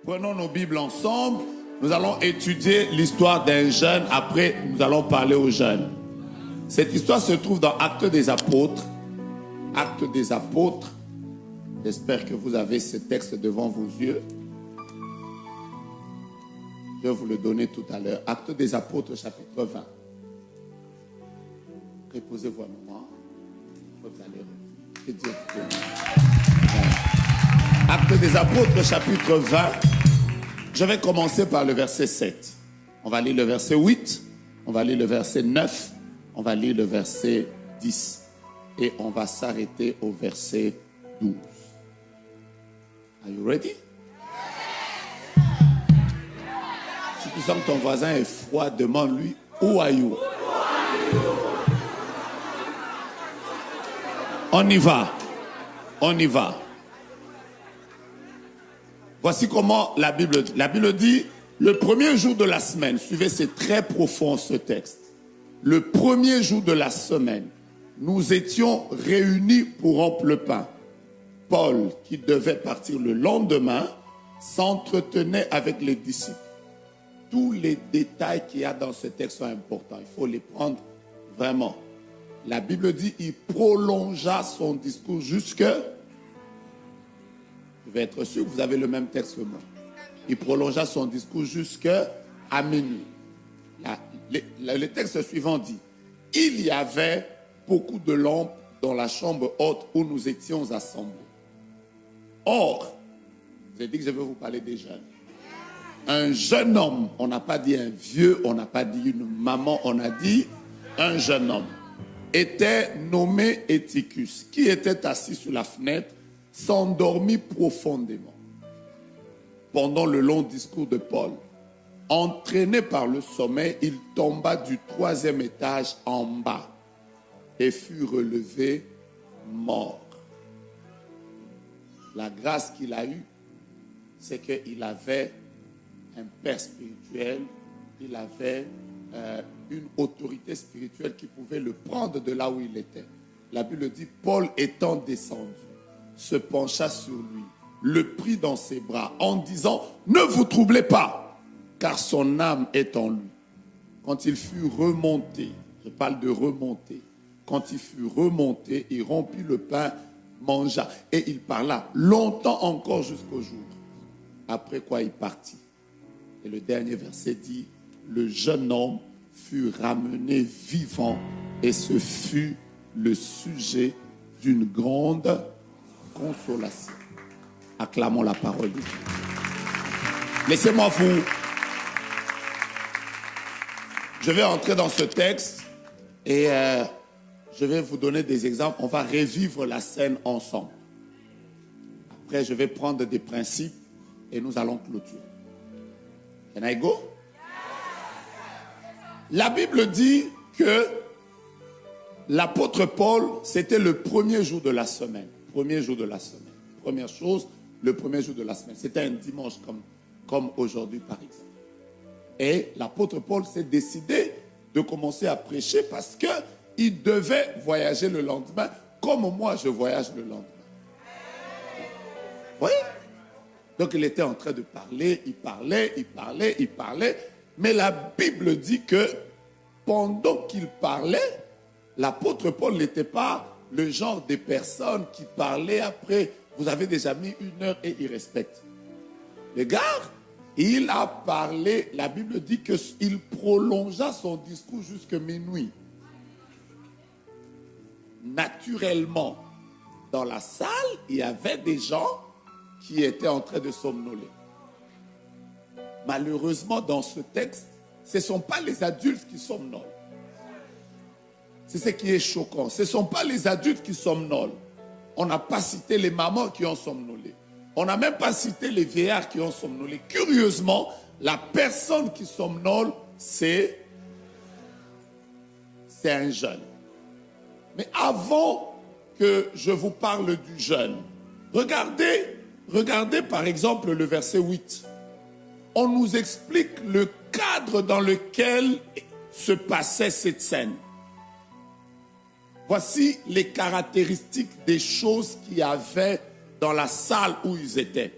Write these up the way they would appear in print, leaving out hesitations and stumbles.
Prenons nos Bibles ensemble. Nous allons étudier l'histoire d'un jeune. Après, nous allons parler aux jeunes. Cette histoire se trouve dans Actes des Apôtres. Actes des Apôtres. J'espère que vous avez ce texte devant vos yeux. Je vais vous le donner tout à l'heure. Actes des Apôtres, chapitre 20. Reposez-vous un moment. Vous allez que Dieu vous bénisse. Actes des Apôtres, chapitre 20. Je vais commencer par le verset 7. On va lire le verset 8. On va lire le verset 9. On va lire le verset 10. Et on va s'arrêter au verset 12. Are you ready? Si tu sens que ton voisin est froid, demande-lui, Who are you? On y va. On y va. Voici comment la Bible dit. La Bible dit, le premier jour de la semaine, suivez, c'est très profond ce texte. Le premier jour de la semaine, nous étions réunis pour rompre le pain. Paul, qui devait partir le lendemain, s'entretenait avec les disciples. Tous les détails qu'il y a dans ce texte sont importants. Il faut les prendre vraiment. La Bible dit, il prolongea son discours jusque... Je vais être sûr que vous avez le même texte que moi. Il prolongea son discours jusqu'à minuit. Le texte suivant dit, il y avait beaucoup de lampes dans la chambre haute où nous étions assemblés. Or, je vous ai dit que je vais vous parler des jeunes. Un jeune homme, on n'a pas dit un vieux, on n'a pas dit une maman, on a dit un jeune homme, était nommé Éticus, qui était assis sur la fenêtre, s'endormit profondément. Pendant le long discours de Paul, entraîné par le sommeil, il tomba du 3e étage en bas et fut relevé mort. La grâce qu'il a eue, c'est qu'il avait un père spirituel, il avait une autorité spirituelle qui pouvait le prendre de là où il était. La Bible dit, Paul étant descendu, se pencha sur lui, le prit dans ses bras en disant, ne vous troublez pas, car son âme est en lui. Quand il fut remonté, je parle de remonter, quand il fut remonté, il rompit le pain, mangea, et il parla longtemps encore jusqu'au jour. Après quoi il partit. Et le dernier verset dit, le jeune homme fut ramené vivant, et ce fut le sujet d'une grande consolation. Acclamons la parole de Dieu. Laissez-moi vous... Je vais entrer dans ce texte et je vais vous donner des exemples. On va revivre la scène ensemble. Après, je vais prendre des principes et nous allons clôturer. Can I go? La Bible dit que l'apôtre Paul, c'était le premier jour de la semaine. Premier jour de la semaine. Première chose, le premier jour de la semaine. C'était un dimanche comme aujourd'hui, par exemple. Et l'apôtre Paul s'est décidé de commencer à prêcher parce qu'il devait voyager le lendemain, comme moi je voyage le lendemain. Oui. Donc il était en train de parler, il parlait. Mais la Bible dit que pendant qu'il parlait, l'apôtre Paul n'était pas le genre de personnes qui parlaient après. Vous avez déjà mis 1 heure et il respecte. Les gars, il a parlé, la Bible dit qu'il prolongea son discours jusqu'à minuit. Naturellement, dans la salle, il y avait des gens qui étaient en train de somnoler. Malheureusement, dans ce texte, ce ne sont pas les adultes qui somnolent. C'est ce qui est choquant. Ce ne sont pas les adultes qui somnolent. On n'a pas cité les mamans qui ont somnolé. On n'a même pas cité les vieillards qui ont somnolé. Curieusement, la personne qui somnole, c'est un jeune. Mais avant que je vous parle du jeune, regardez par exemple le verset 8. On nous explique le cadre dans lequel se passait cette scène. Voici les caractéristiques des choses qu'il y avait dans la salle où ils étaient.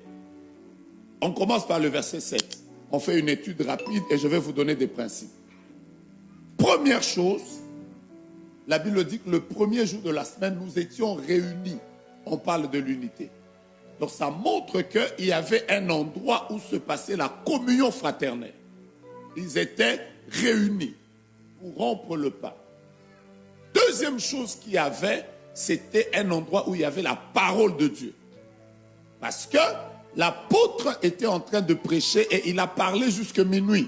On commence par le verset 7. On fait une étude rapide et je vais vous donner des principes. Première chose, la Bible dit que le premier jour de la semaine, nous étions réunis. On parle de l'unité. Donc ça montre qu'il y avait un endroit où se passait la communion fraternelle. Ils étaient réunis pour rompre le pain. Deuxième chose qu'il y avait, c'était un endroit où il y avait la parole de Dieu. Parce que l'apôtre était en train de prêcher et il a parlé jusqu'à minuit.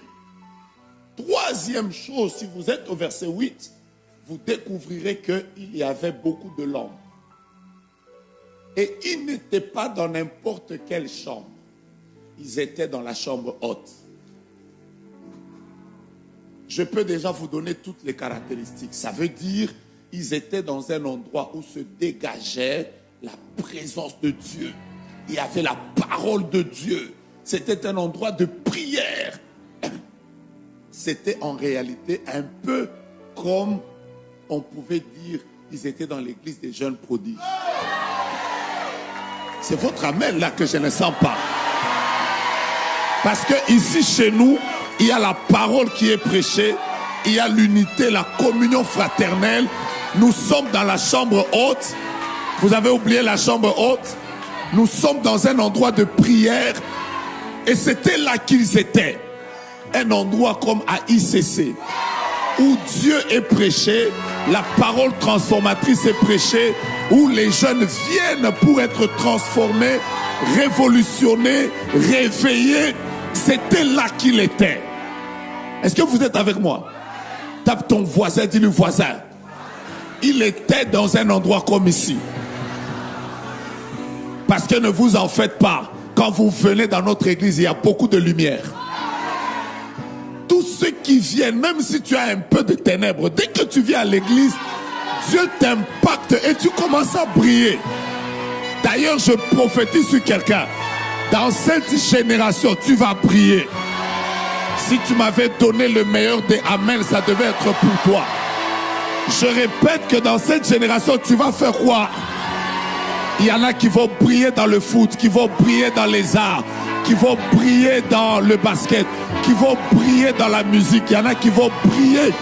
Troisième chose, si vous êtes au verset 8, vous découvrirez qu'il y avait beaucoup de langues. Et ils n'étaient pas dans n'importe quelle chambre. Ils étaient dans la chambre haute. Je peux déjà vous donner toutes les caractéristiques. Ça veut dire qu'ils étaient dans un endroit où se dégageait la présence de Dieu. Il y avait la parole de Dieu. C'était un endroit de prière. C'était en réalité un peu comme on pouvait dire qu'ils étaient dans l'église des jeunes prodiges. C'est votre amen là que je ne sens pas. Parce que ici chez nous, il y a la parole qui est prêchée, il y a l'unité, la communion fraternelle. Nous sommes dans la chambre haute. Vous avez oublié la chambre haute? Nous sommes dans un endroit de prière. Et c'était là qu'ils étaient. Un endroit comme à ICC, où Dieu est prêché, la parole transformatrice est prêchée, où les jeunes viennent pour être transformés, révolutionnés, réveillés. C'était là qu'il était. Est-ce que vous êtes avec moi? Tape ton voisin, dis-lui voisin. Il était dans un endroit comme ici. Parce que ne vous en faites pas. Quand vous venez dans notre église, il y a beaucoup de lumière. Tous ceux qui viennent, même si tu as un peu de ténèbres, dès que tu viens à l'église, Dieu t'impacte et tu commences à briller. D'ailleurs, je prophétise sur quelqu'un. Dans cette génération, tu vas briller. Si tu m'avais donné le meilleur des Amen, ça devait être pour toi. Je répète que dans cette génération, tu vas faire quoi? Il y en a qui vont briller dans le foot, qui vont briller dans les arts, qui vont briller dans le basket, qui vont briller dans la musique. Il y en a qui vont briller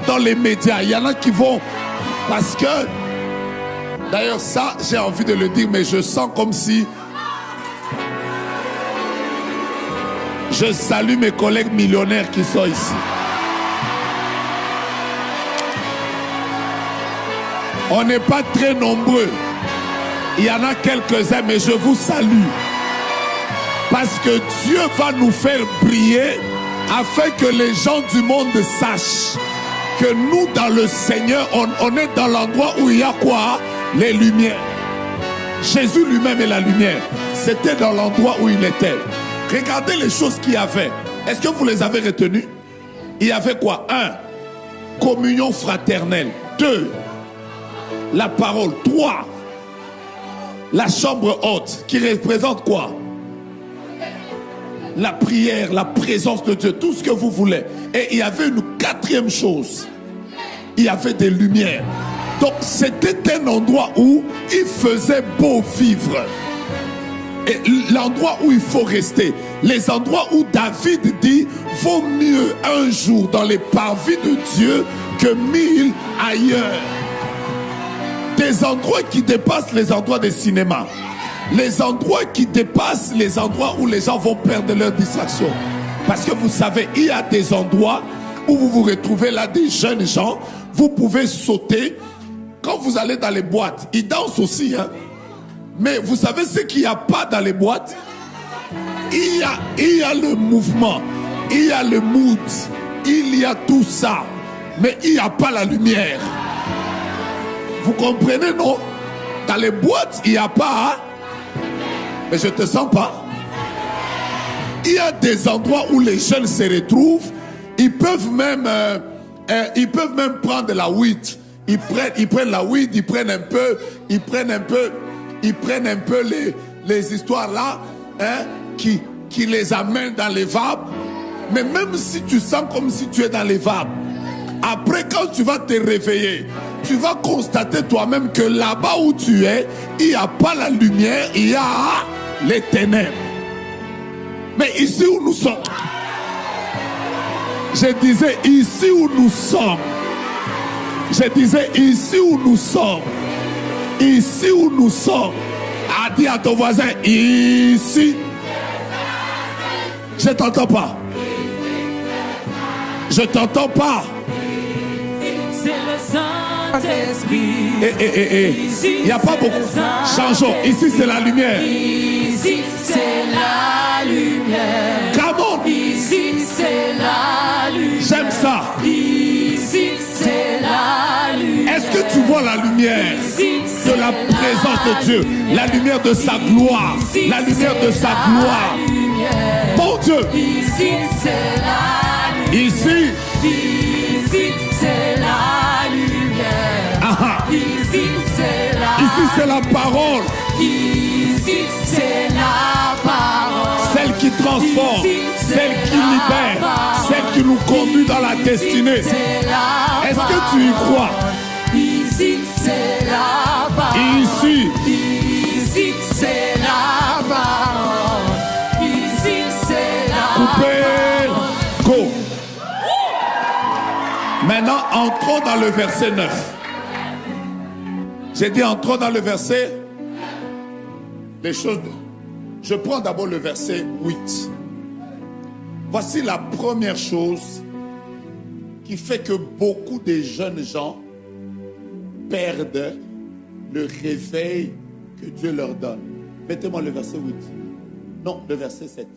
dans les médias. Il y en a qui vont... Parce que... D'ailleurs, ça, j'ai envie de le dire, mais je sens comme si... Je salue mes collègues millionnaires qui sont ici. On n'est pas très nombreux. Il y en a quelques-uns, mais je vous salue. Parce que Dieu va nous faire briller afin que les gens du monde sachent que nous, dans le Seigneur, on est dans l'endroit où il y a quoi? Les lumières. Jésus lui-même est la lumière. C'était dans l'endroit où il était. Regardez les choses qu'il y avait. Est-ce que vous les avez retenues? Il y avait quoi? 1. Communion fraternelle. 2. La parole. 3. La chambre haute qui représente quoi? La prière, la présence de Dieu, tout ce que vous voulez. Et il y avait une 4e chose. Il y avait des lumières. Donc c'était un endroit où il faisait beau vivre. Et l'endroit où il faut rester. Les endroits où David dit vaut mieux un jour dans les parvis de Dieu que 1000 ailleurs. Des endroits qui dépassent les endroits de cinéma. Les endroits qui dépassent les endroits où les gens vont perdre leur distraction. Parce que vous savez, il y a des endroits où vous vous retrouvez là, des jeunes gens, vous pouvez sauter. Quand vous allez dans les boîtes, ils dansent aussi, hein. Mais vous savez ce qu'il n'y a pas dans les boîtes? Il y a le mouvement, il y a le mood, il y a tout ça. Mais il n'y a pas la lumière. Vous comprenez, non? Dans les boîtes, il n'y a pas... Hein? Mais je ne te sens pas. Il y a des endroits où les jeunes se retrouvent. Ils peuvent même prendre la weed. Ils prennent la weed, ils prennent un peu les histoires là, hein, qui les amènent dans les vapes. Mais même si tu sens comme si tu es dans les vapes, après quand tu vas te réveiller, tu vas constater toi-même que là-bas où tu es, il n'y a pas la lumière, il y a les ténèbres. Mais ici où nous sommes, je disais ici où nous sommes, je disais ici où nous sommes, ici où nous sommes, dis à ton voisin, ici, je t'entends pas, je t'entends pas. C'est le Saint-Esprit. Il n'y a pas beaucoup. Changeons. Ici, c'est la lumière. Ici, c'est la lumière. Come on. Ici, c'est la lumière. J'aime ça. Ici, c'est la lumière. Est-ce que tu vois la lumière de la présence de Dieu? La lumière de sa gloire. La lumière de sa gloire. Mon Dieu. Ici, c'est la lumière. Ici. Ici, c'est la lumière. Ici, c'est la Ici, c'est la parole. Ici, c'est la parole. Celle qui transforme, celle qui libère, celle qui nous conduit dans la destinée. Est-ce que tu y crois? Ici, c'est la parole. Ici. Ici, c'est la parole. Ici, c'est la Coupez. Go. Maintenant, entrons dans le verset 9. J'ai dit entrons dans le verset. Les choses. Je prends d'abord le verset 8. Voici la première chose qui fait que beaucoup de jeunes gens perdent le réveil que Dieu leur donne. Mettez-moi le verset 8. Non, le verset 7.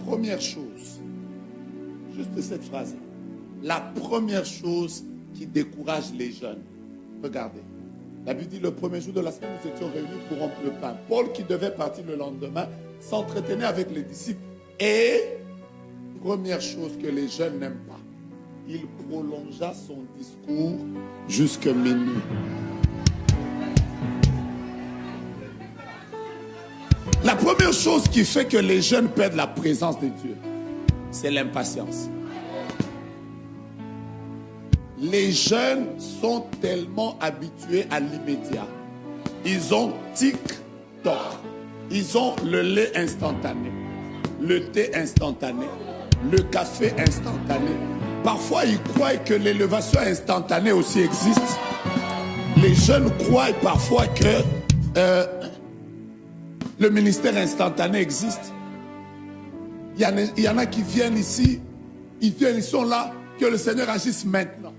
Première chose, juste cette phrase. La première chose qui décourage les jeunes. Regardez. La Bible dit le premier jour de la semaine, nous étions réunis pour rompre le pain. Paul, qui devait partir le lendemain, s'entretenait avec les disciples. Et, première chose que les jeunes n'aiment pas, il prolongea son discours jusqu'à minuit. La première chose qui fait que les jeunes perdent la présence de Dieu, c'est l'impatience. Les jeunes sont tellement habitués à l'immédiat. Ils ont TikTok. Ils ont le lait instantané, le thé instantané, le café instantané. Parfois, ils croient que l'élévation instantanée aussi existe. Les jeunes croient parfois que le ministère instantané existe. Il y en a qui viennent ici, ils sont là, que le Seigneur agisse maintenant.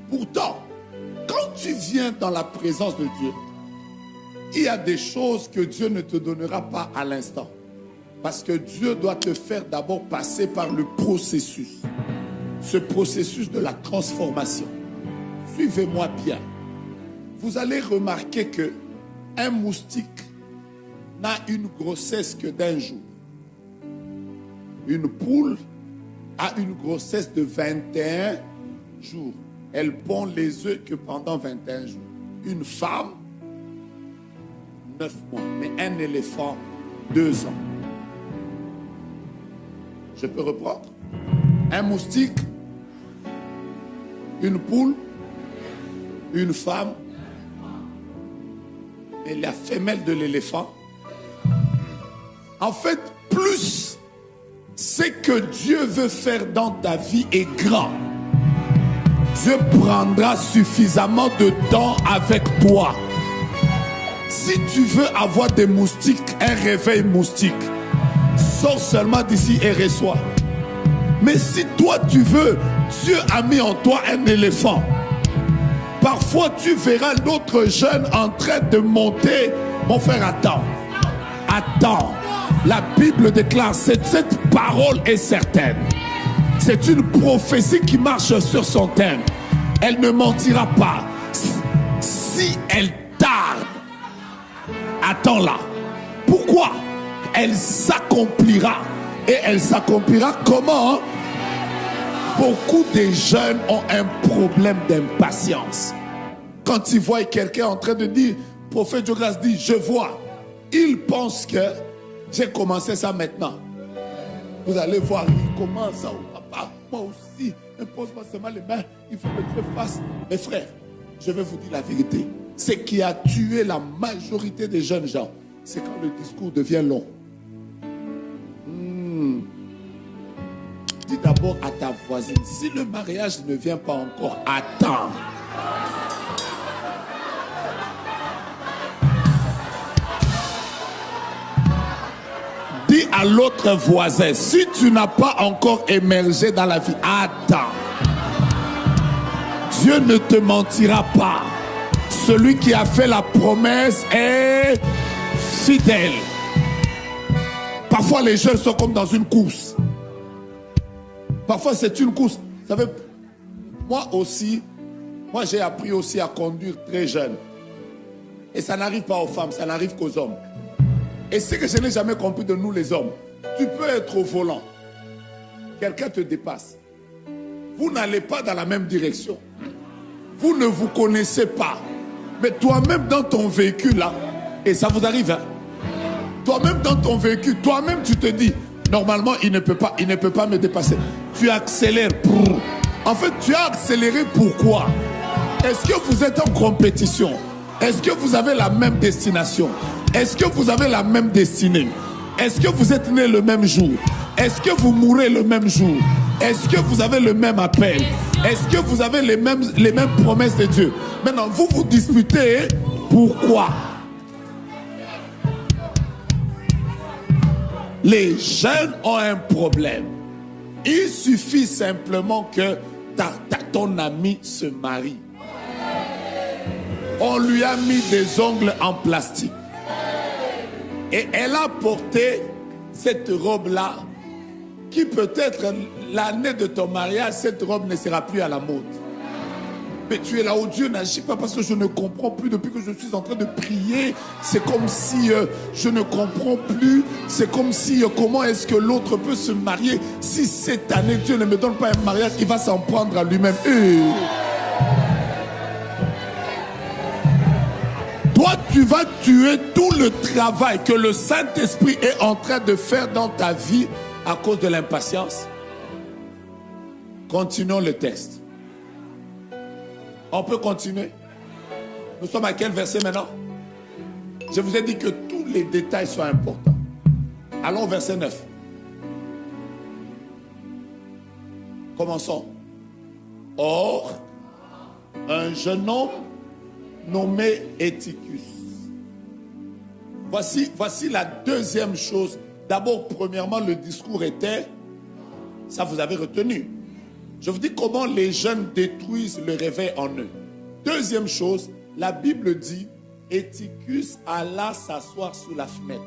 Pourtant, quand tu viens dans la présence de Dieu, il y a des choses que Dieu ne te donnera pas à l'instant. Parce que Dieu doit te faire d'abord passer par le processus. Ce processus de la transformation. Suivez-moi bien. Vous allez remarquer que un moustique n'a une grossesse que d'un jour. Une poule a une grossesse de 21 jours. Elle pond les œufs que pendant 21 jours. Une femme, 9 mois. Mais un éléphant, 2 ans. Je peux reprendre. Un moustique, une poule, une femme. Et la femelle de l'éléphant. En fait, plus ce que Dieu veut faire dans ta vie est grand, Dieu prendra suffisamment de temps avec toi. Si tu veux avoir des moustiques, un réveil moustique, sors seulement d'ici et reçois. Mais si toi tu veux, Dieu a mis en toi un éléphant. Parfois tu verras d'autres jeunes en train de monter. Mon frère, attends. Attends. La Bible déclare, cette parole est certaine. C'est une prophétie qui marche sur son thème. Elle ne mentira pas. Si elle tarde, attends-la. Pourquoi? Elle s'accomplira. Et elle s'accomplira comment? Beaucoup de jeunes ont un problème d'impatience. Quand ils voient quelqu'un en train de dire, prophète Jonas dit, je vois. Ils pensent que j'ai commencé ça maintenant. Vous allez voir, il commence ça. Papa, moi aussi, impose-moi seulement les mains. Il faut que Dieu fasse. Mes frères, je vais vous dire la vérité. Ce qui a tué la majorité des jeunes gens, c'est quand le discours devient long. Dis d'abord à ta voisine, si le mariage ne vient pas encore, attends. Dis à l'autre voisin, si tu n'as pas encore émergé dans la vie, attends. Dieu ne te mentira pas. Celui qui a fait la promesse est fidèle. Parfois les jeunes sont comme dans une course. Parfois c'est une course. Vous savez, moi j'ai appris aussi à conduire très jeune. Et ça n'arrive pas aux femmes, ça n'arrive qu'aux hommes. Et ce que je n'ai jamais compris de nous les hommes, tu peux être au volant. Quelqu'un te dépasse. Vous n'allez pas dans la même direction. Vous ne vous connaissez pas. Mais toi-même dans ton véhicule là, et ça vous arrive, hein? Toi-même dans ton véhicule, toi-même tu te dis, normalement il ne peut pas me dépasser. Tu accélères. En fait, tu as accéléré pourquoi? Est-ce que vous êtes en compétition? Est-ce que vous avez la même destination? Est-ce que vous avez la même destinée? Est-ce que vous êtes nés le même jour? Est-ce que vous mourrez le même jour? Est-ce que vous avez le même appel? Est-ce que vous avez les mêmes promesses de Dieu? Maintenant, vous vous disputez. Pourquoi? Les jeunes ont un problème. Il suffit simplement que ton ami se marie. On lui a mis des ongles en plastique. Et elle a porté cette robe-là, qui peut-être l'année de ton mariage, cette robe ne sera plus à la mode. Mais tu es là où Dieu n'agit pas parce que je ne comprends plus. Depuis que je suis en train de prier, c'est comme si je ne comprends plus. C'est comme si comment est-ce que l'autre peut se marier si cette année Dieu ne me donne pas un mariage, il va s'en prendre à lui-même. Toi, tu vas tuer tout le travail que le Saint-Esprit est en train de faire dans ta vie à cause de l'impatience. Continuons le texte. On peut continuer. Nous sommes à quel verset maintenant? Je vous ai dit que tous les détails sont importants. Allons au verset 9. Commençons. Or, un jeune homme nommé Éticus. Voici la deuxième chose. D'abord, premièrement, le discours était, ça vous avez retenu. Je vous dis comment les jeunes détruisent le réveil en eux. Deuxième chose, la Bible dit, Éticus alla s'asseoir sous la fenêtre.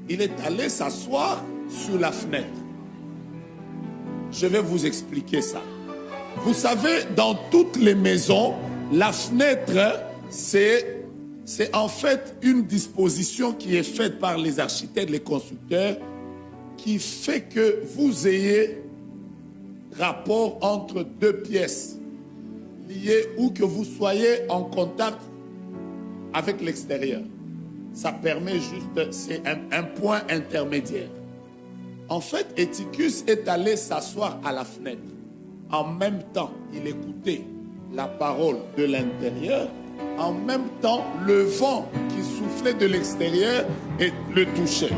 Il est allé s'asseoir sous la fenêtre. Je vais vous expliquer ça. Vous savez, dans toutes les maisons, la fenêtre, c'est en fait une disposition qui est faite par les architectes, les constructeurs, qui fait que vous ayez rapport entre deux pièces liées ou que vous soyez en contact avec l'extérieur. Ça permet juste, c'est un point intermédiaire. En fait, Éticus est allé s'asseoir à la fenêtre. En même temps, il écoutait la parole de l'intérieur. En même temps, le vent qui soufflait de l'extérieur et le touchait.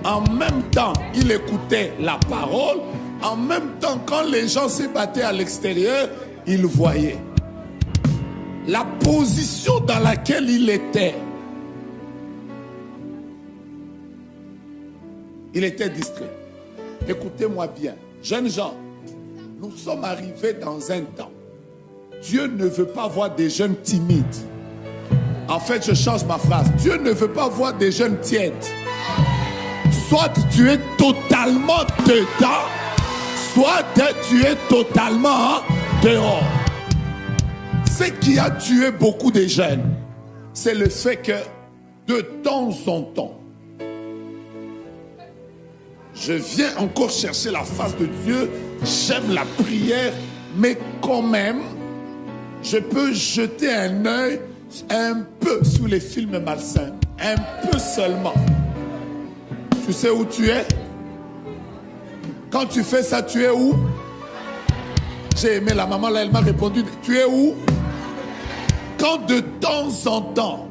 En même temps, il écoutait la parole. En même temps, quand les gens se battaient à l'extérieur, il voyait. La position dans laquelle il était distrait. Écoutez-moi bien. Jeunes gens, nous sommes arrivés dans un temps. Dieu ne veut pas voir des jeunes timides. En fait, je change ma phrase. Dieu ne veut pas voir des jeunes tièdes. Soit tu es totalement dedans, soit tu es totalement dehors. Ce qui a tué beaucoup de jeunes, c'est le fait que de temps en temps, je viens encore chercher la face de Dieu, j'aime la prière, mais quand même, je peux jeter un œil un peu sur les films malsains, un peu seulement. Tu sais où tu es? Quand tu fais ça, tu es où? J'ai aimé la maman là, elle m'a répondu, tu es où? quand de temps en temps,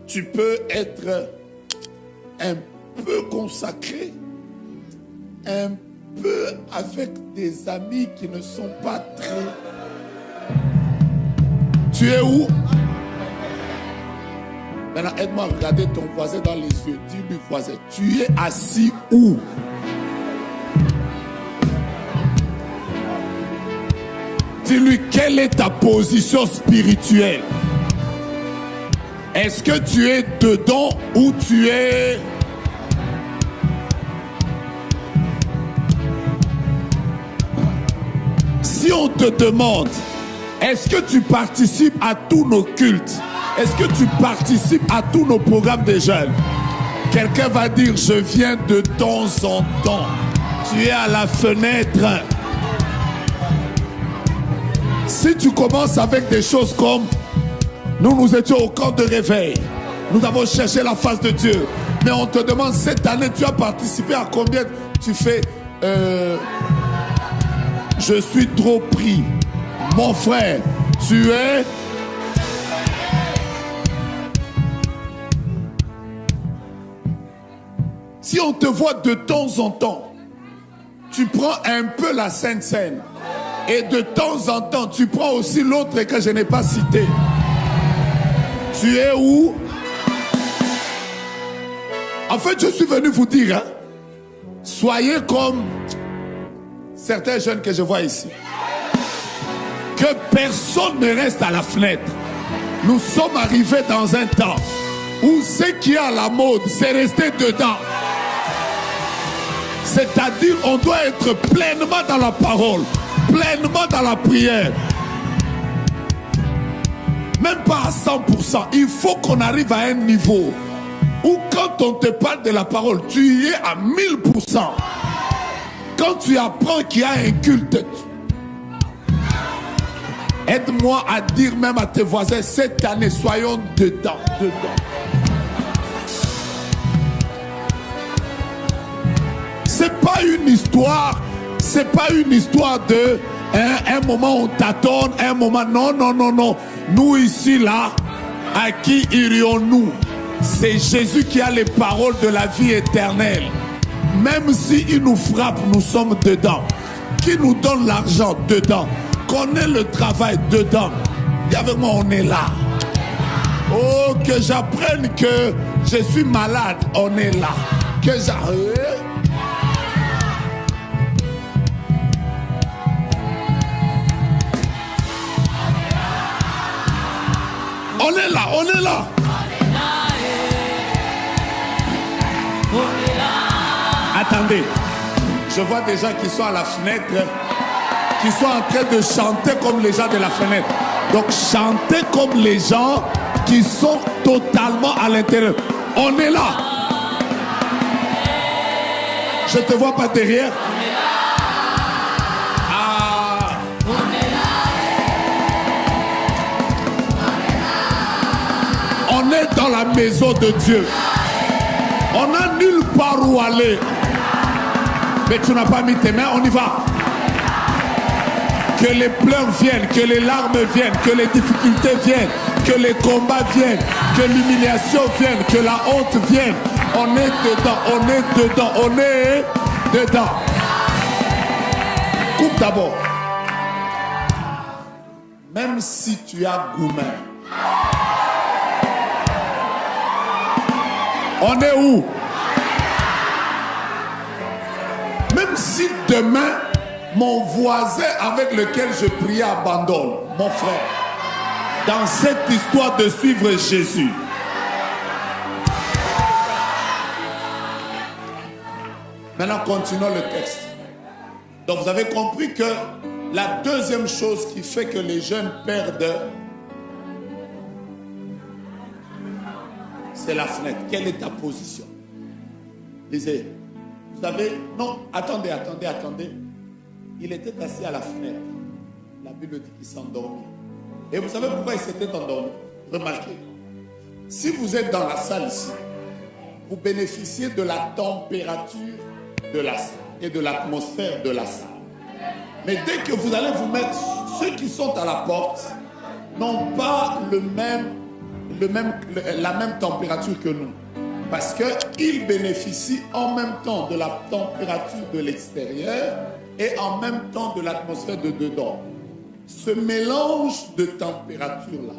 tu peux être un peu consacré, un peu avec des amis qui ne sont pas très... Tu es où? Maintenant, aide-moi à regarder ton voisin dans les yeux. Dis-lui, voisin, tu es assis où? Dis-lui, quelle est ta position spirituelle? Est-ce que tu es dedans ou tu es... Si on te demande, est-ce que tu participes à tous nos cultes? Est-ce que tu participes à tous nos programmes de jeunes? Quelqu'un va dire, je viens de temps en temps. Tu es à la fenêtre. Si tu commences avec des choses comme, nous étions au camp de réveil. Nous avons cherché la face de Dieu. Mais on te demande, cette année, tu as participé à combien? Tu fais, je suis trop pris. Mon frère, tu es... Si on te voit de temps en temps, tu prends un peu la Sainte Seine. Et de temps en temps, tu prends aussi l'autre que je n'ai pas cité. Tu es où? En fait, je suis venu vous dire, hein, soyez comme certains jeunes que je vois ici. Que personne ne reste à la fenêtre. Nous sommes arrivés dans un temps où ce qui est à la mode, c'est rester dedans. C'est-à-dire, on doit être pleinement dans la parole, pleinement dans la prière. Même pas à 100%. Il faut qu'on arrive à un niveau où quand on te parle de la parole, tu y es à 1000%. Quand tu apprends qu'il y a un culte, aide-moi à dire même à tes voisins, cette année, soyons dedans. C'est pas une histoire, c'est pas une histoire de un moment on tâtonne, un moment non. Nous ici là, à qui irions-nous? C'est Jésus qui a les paroles de la vie éternelle. Même s'il nous frappe, nous sommes dedans. Qui nous donne l'argent? Dedans. Qu'on ait le travail? Dedans. Dis avec moi, on est là. Oh, que j'apprenne que je suis malade, on est là. Que j'arrive. On est là, on est là. Attendez, je vois des gens qui sont à la fenêtre, qui sont en train de chanter comme les gens de la fenêtre. Donc chantez comme les gens qui sont totalement à l'intérieur. On est là. Je te vois pas derrière. On est dans la maison de Dieu. On n'a nulle part où aller. Mais tu n'as pas mis tes mains, on y va. Que les pleurs viennent, que les larmes viennent, que les difficultés viennent, que les combats viennent, que l'humiliation vienne, que la honte vienne. On est dedans, on est dedans, on est dedans. Coupe d'abord. Même si tu as Goumen, on est où? Même si demain, mon voisin avec lequel je priais abandonne, mon frère, dans cette histoire de suivre Jésus. Maintenant, continuons le texte. Donc, vous avez compris que la deuxième chose qui fait que les jeunes perdent, c'est la fenêtre. Quelle est ta position? Lisez. Vous savez, non, attendez. Il était assis à la fenêtre. La Bible dit qu'il s'endormit. Et vous savez pourquoi il s'était endormi? Remarquez. Si vous êtes dans la salle ici, vous bénéficiez de la température de la salle et de l'atmosphère de la salle. Mais dès que vous allez vous mettre, ceux qui sont à la porte, n'ont pas la même température que nous. Parce qu'ils bénéficient en même temps de la température de l'extérieur et en même temps de l'atmosphère de dedans. Ce mélange de température-là,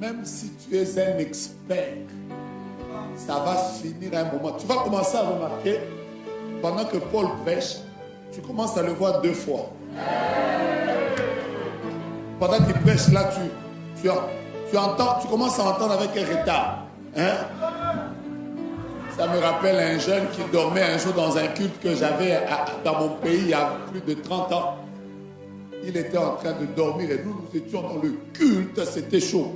même si tu es un expert, ça va finir à un moment. Tu vas commencer à remarquer, pendant que Paul prêche, tu commences à le voir 2 fois. Pendant qu'il prêche, là, tu commences à entendre avec un retard. Hein? Ça me rappelle un jeune qui dormait un jour dans un culte que j'avais dans mon pays il y a plus de 30 ans. Il était en train de dormir et nous étions dans le culte, c'était chaud.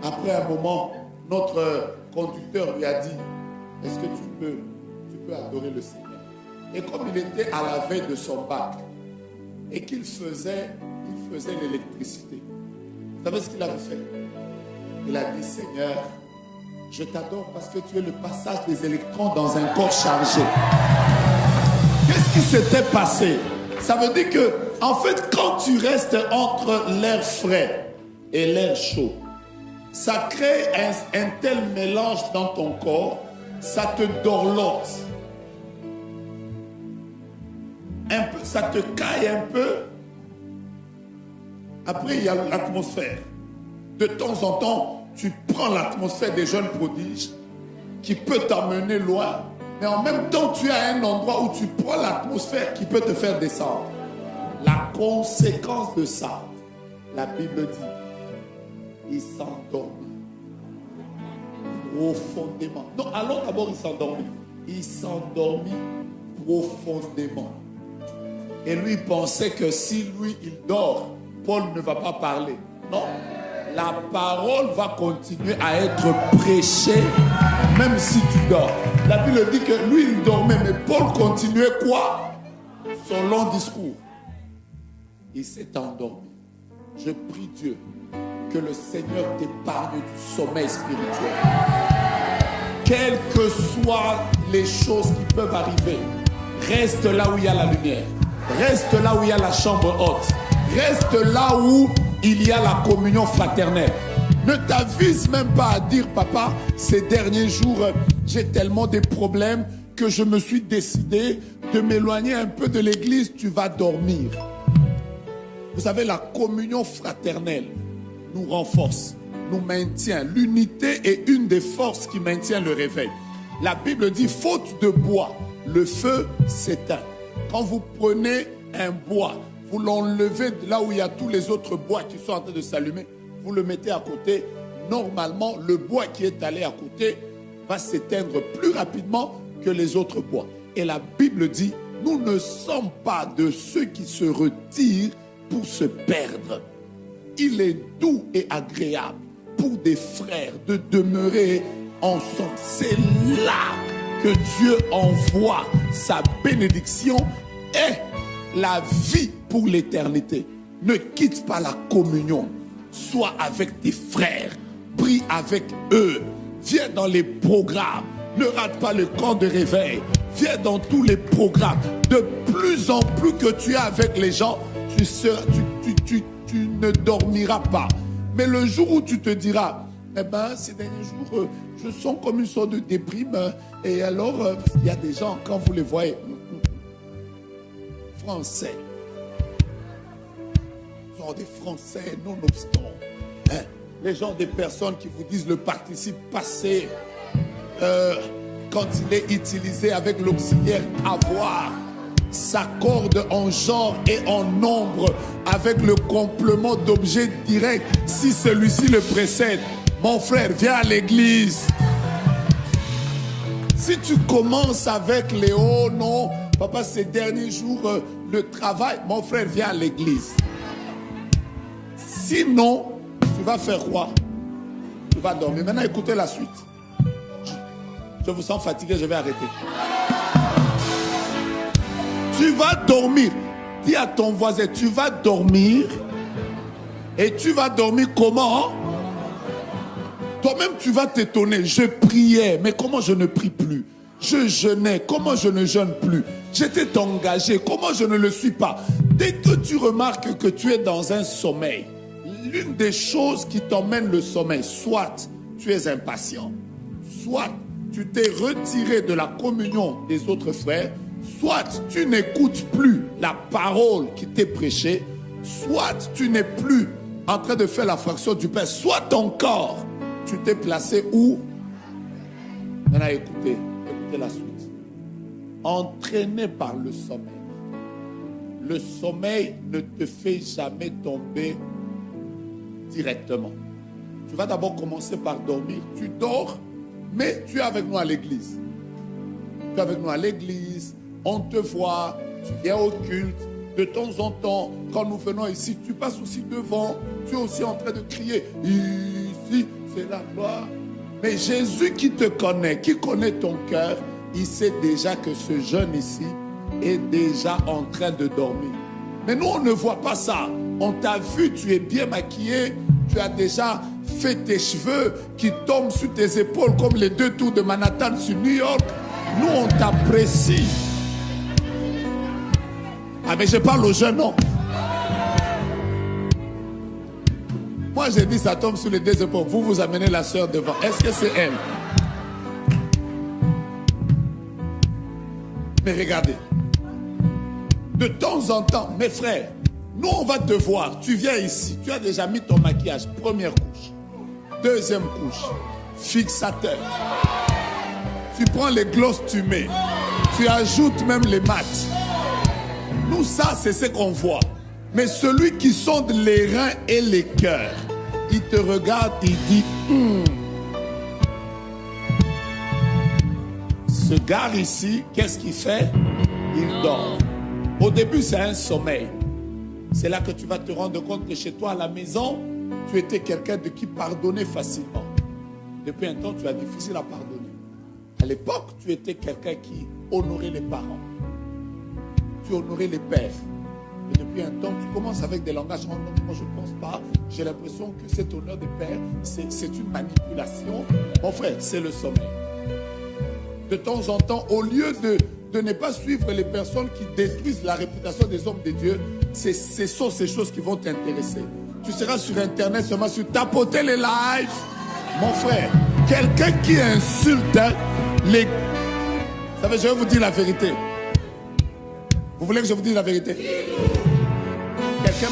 Après un moment, notre conducteur lui a dit, est-ce que tu peux adorer le Seigneur? Et comme il était à la veille de son bac et qu'il faisait l'électricité, vous savez ce qu'il avait fait? Il a dit, Seigneur, je t'adore parce que tu es le passage des électrons dans un corps chargé. Qu'est-ce qui s'était passé? Ça veut dire que, en fait, quand tu restes entre l'air frais et l'air chaud, ça crée un tel mélange dans ton corps, ça te dorlote. Un peu, ça te caille un peu. Après, il y a l'atmosphère. De temps en temps, tu prends l'atmosphère des jeunes prodiges qui peut t'emmener loin, mais en même temps, tu as un endroit où tu prends l'atmosphère qui peut te faire descendre. La conséquence de ça, la Bible dit, il s'endormit profondément. Non, alors d'abord, il s'endormit. Il s'endormit profondément. Et lui, il pensait que si lui, il dort, Paul ne va pas parler. Non. La parole va continuer à être prêchée même si tu dors. La Bible dit que lui, il dormait, mais Paul continuait quoi? Son long discours. Il s'est endormi. Je prie Dieu que le Seigneur t'épargne du sommeil spirituel. Quelles que soient les choses qui peuvent arriver, reste là où il y a la lumière. Reste là où il y a la chambre haute. Reste là où il y a la communion fraternelle. Ne t'avise même pas à dire, papa, ces derniers jours, j'ai tellement de problèmes que je me suis décidé de m'éloigner un peu de l'église, tu vas dormir. Vous savez, la communion fraternelle nous renforce, nous maintient. L'unité est une des forces qui maintient le réveil. La Bible dit, faute de bois, le feu s'éteint. Quand vous prenez un bois, vous l'enlevez de là où il y a tous les autres bois qui sont en train de s'allumer, vous le mettez à côté. Normalement, le bois qui est allé à côté va s'éteindre plus rapidement que les autres bois. Et la Bible dit, nous ne sommes pas de ceux qui se retirent pour se perdre. Il est doux et agréable pour des frères de demeurer ensemble. C'est là que Dieu envoie sa bénédiction et la vie pour l'éternité. Ne quitte pas la communion. Sois avec tes frères. Prie avec eux. Viens dans les programmes. Ne rate pas le camp de réveil. Viens dans tous les programmes. De plus en plus que tu es avec les gens, tu ne dormiras pas. Mais le jour où tu te diras, eh ben, ces derniers jours, je sens comme une sorte de déprime. Et alors, il y a des gens, quand vous les voyez, français, sont des Français nonobstant. Hein? Les gens, des personnes qui vous disent le participe passé, quand il est utilisé avec l'auxiliaire avoir, s'accorde en genre et en nombre avec le complément d'objet direct si celui-ci le précède. Mon frère, viens à l'église. Si tu commences avec les oh non, papa, ces derniers jours, le travail, mon frère, viens à l'église. Sinon, tu vas faire quoi? Tu vas dormir. Maintenant, écoutez la suite. Je vous sens fatigué, je vais arrêter. Tu vas dormir. Dis à ton voisin, tu vas dormir. Et tu vas dormir comment? Toi-même, tu vas t'étonner. Je priais, mais comment je ne prie plus? Je jeûnais, comment je ne jeûne plus? J'étais engagé, comment je ne le suis pas? Dès que tu remarques que tu es dans un sommeil, l'une des choses qui t'emmène le sommeil, soit tu es impatient, soit tu t'es retiré de la communion des autres frères, soit tu n'écoutes plus la parole qui t'est prêchée, soit tu n'es plus en train de faire la fraction du pain, soit encore tu t'es placé où? Maintenant écoutez la suite. Entraîné par le sommeil. Le sommeil ne te fait jamais tomber directement. Tu vas d'abord commencer par dormir. Tu dors, mais tu es avec nous à l'église. Tu es avec nous à l'église, on te voit, tu viens au culte. De temps en temps, quand nous venons ici, tu passes aussi devant, tu es aussi en train de crier, ici, c'est la gloire. Mais Jésus qui te connaît, qui connaît ton cœur, il sait déjà que ce jeune ici est déjà en train de dormir. Mais nous, on ne voit pas ça. On t'a vu, tu es bien maquillé, tu as déjà fait tes cheveux qui tombent sur tes épaules comme les 2 tours de Manhattan sur New York. Nous, on t'apprécie. Ah, mais je parle aux jeunes, non? Moi, j'ai dit, ça tombe sur les 2 épaules. Vous amenez la sœur devant. Est-ce que c'est elle? Mais regardez. De temps en temps, mes frères, nous, on va te voir. Tu viens ici. Tu as déjà mis ton maquillage. Première couche. Deuxième couche. Fixateur. Tu prends les glosses, tu mets. Tu ajoutes même les maths. Nous, ça, c'est ce qu'on voit. Mais celui qui sonde les reins et les cœurs, il te regarde, il dit, Ce gars ici, qu'est-ce qu'il fait? Il dort. Au début, c'est un sommeil. C'est là que tu vas te rendre compte que chez toi, à la maison, tu étais quelqu'un de qui pardonnait facilement. Depuis un temps, tu as difficile à pardonner. À l'époque, tu étais quelqu'un qui honorait les parents. Tu honorais les pères. Et depuis un temps, tu commences avec des langages. Oh non, moi je ne pense pas. J'ai l'impression que cet honneur des pères, c'est une manipulation. Mon frère, c'est le sommeil. De temps en temps, au lieu de ne pas suivre les personnes qui détruisent la réputation des hommes de Dieu, ce sont ces choses qui vont t'intéresser. Tu seras sur Internet, seulement sur tapoter les lives. Mon frère, quelqu'un qui insulte les... Vous savez, je vais vous dire la vérité. Vous voulez que je vous dise la vérité? Quelqu'un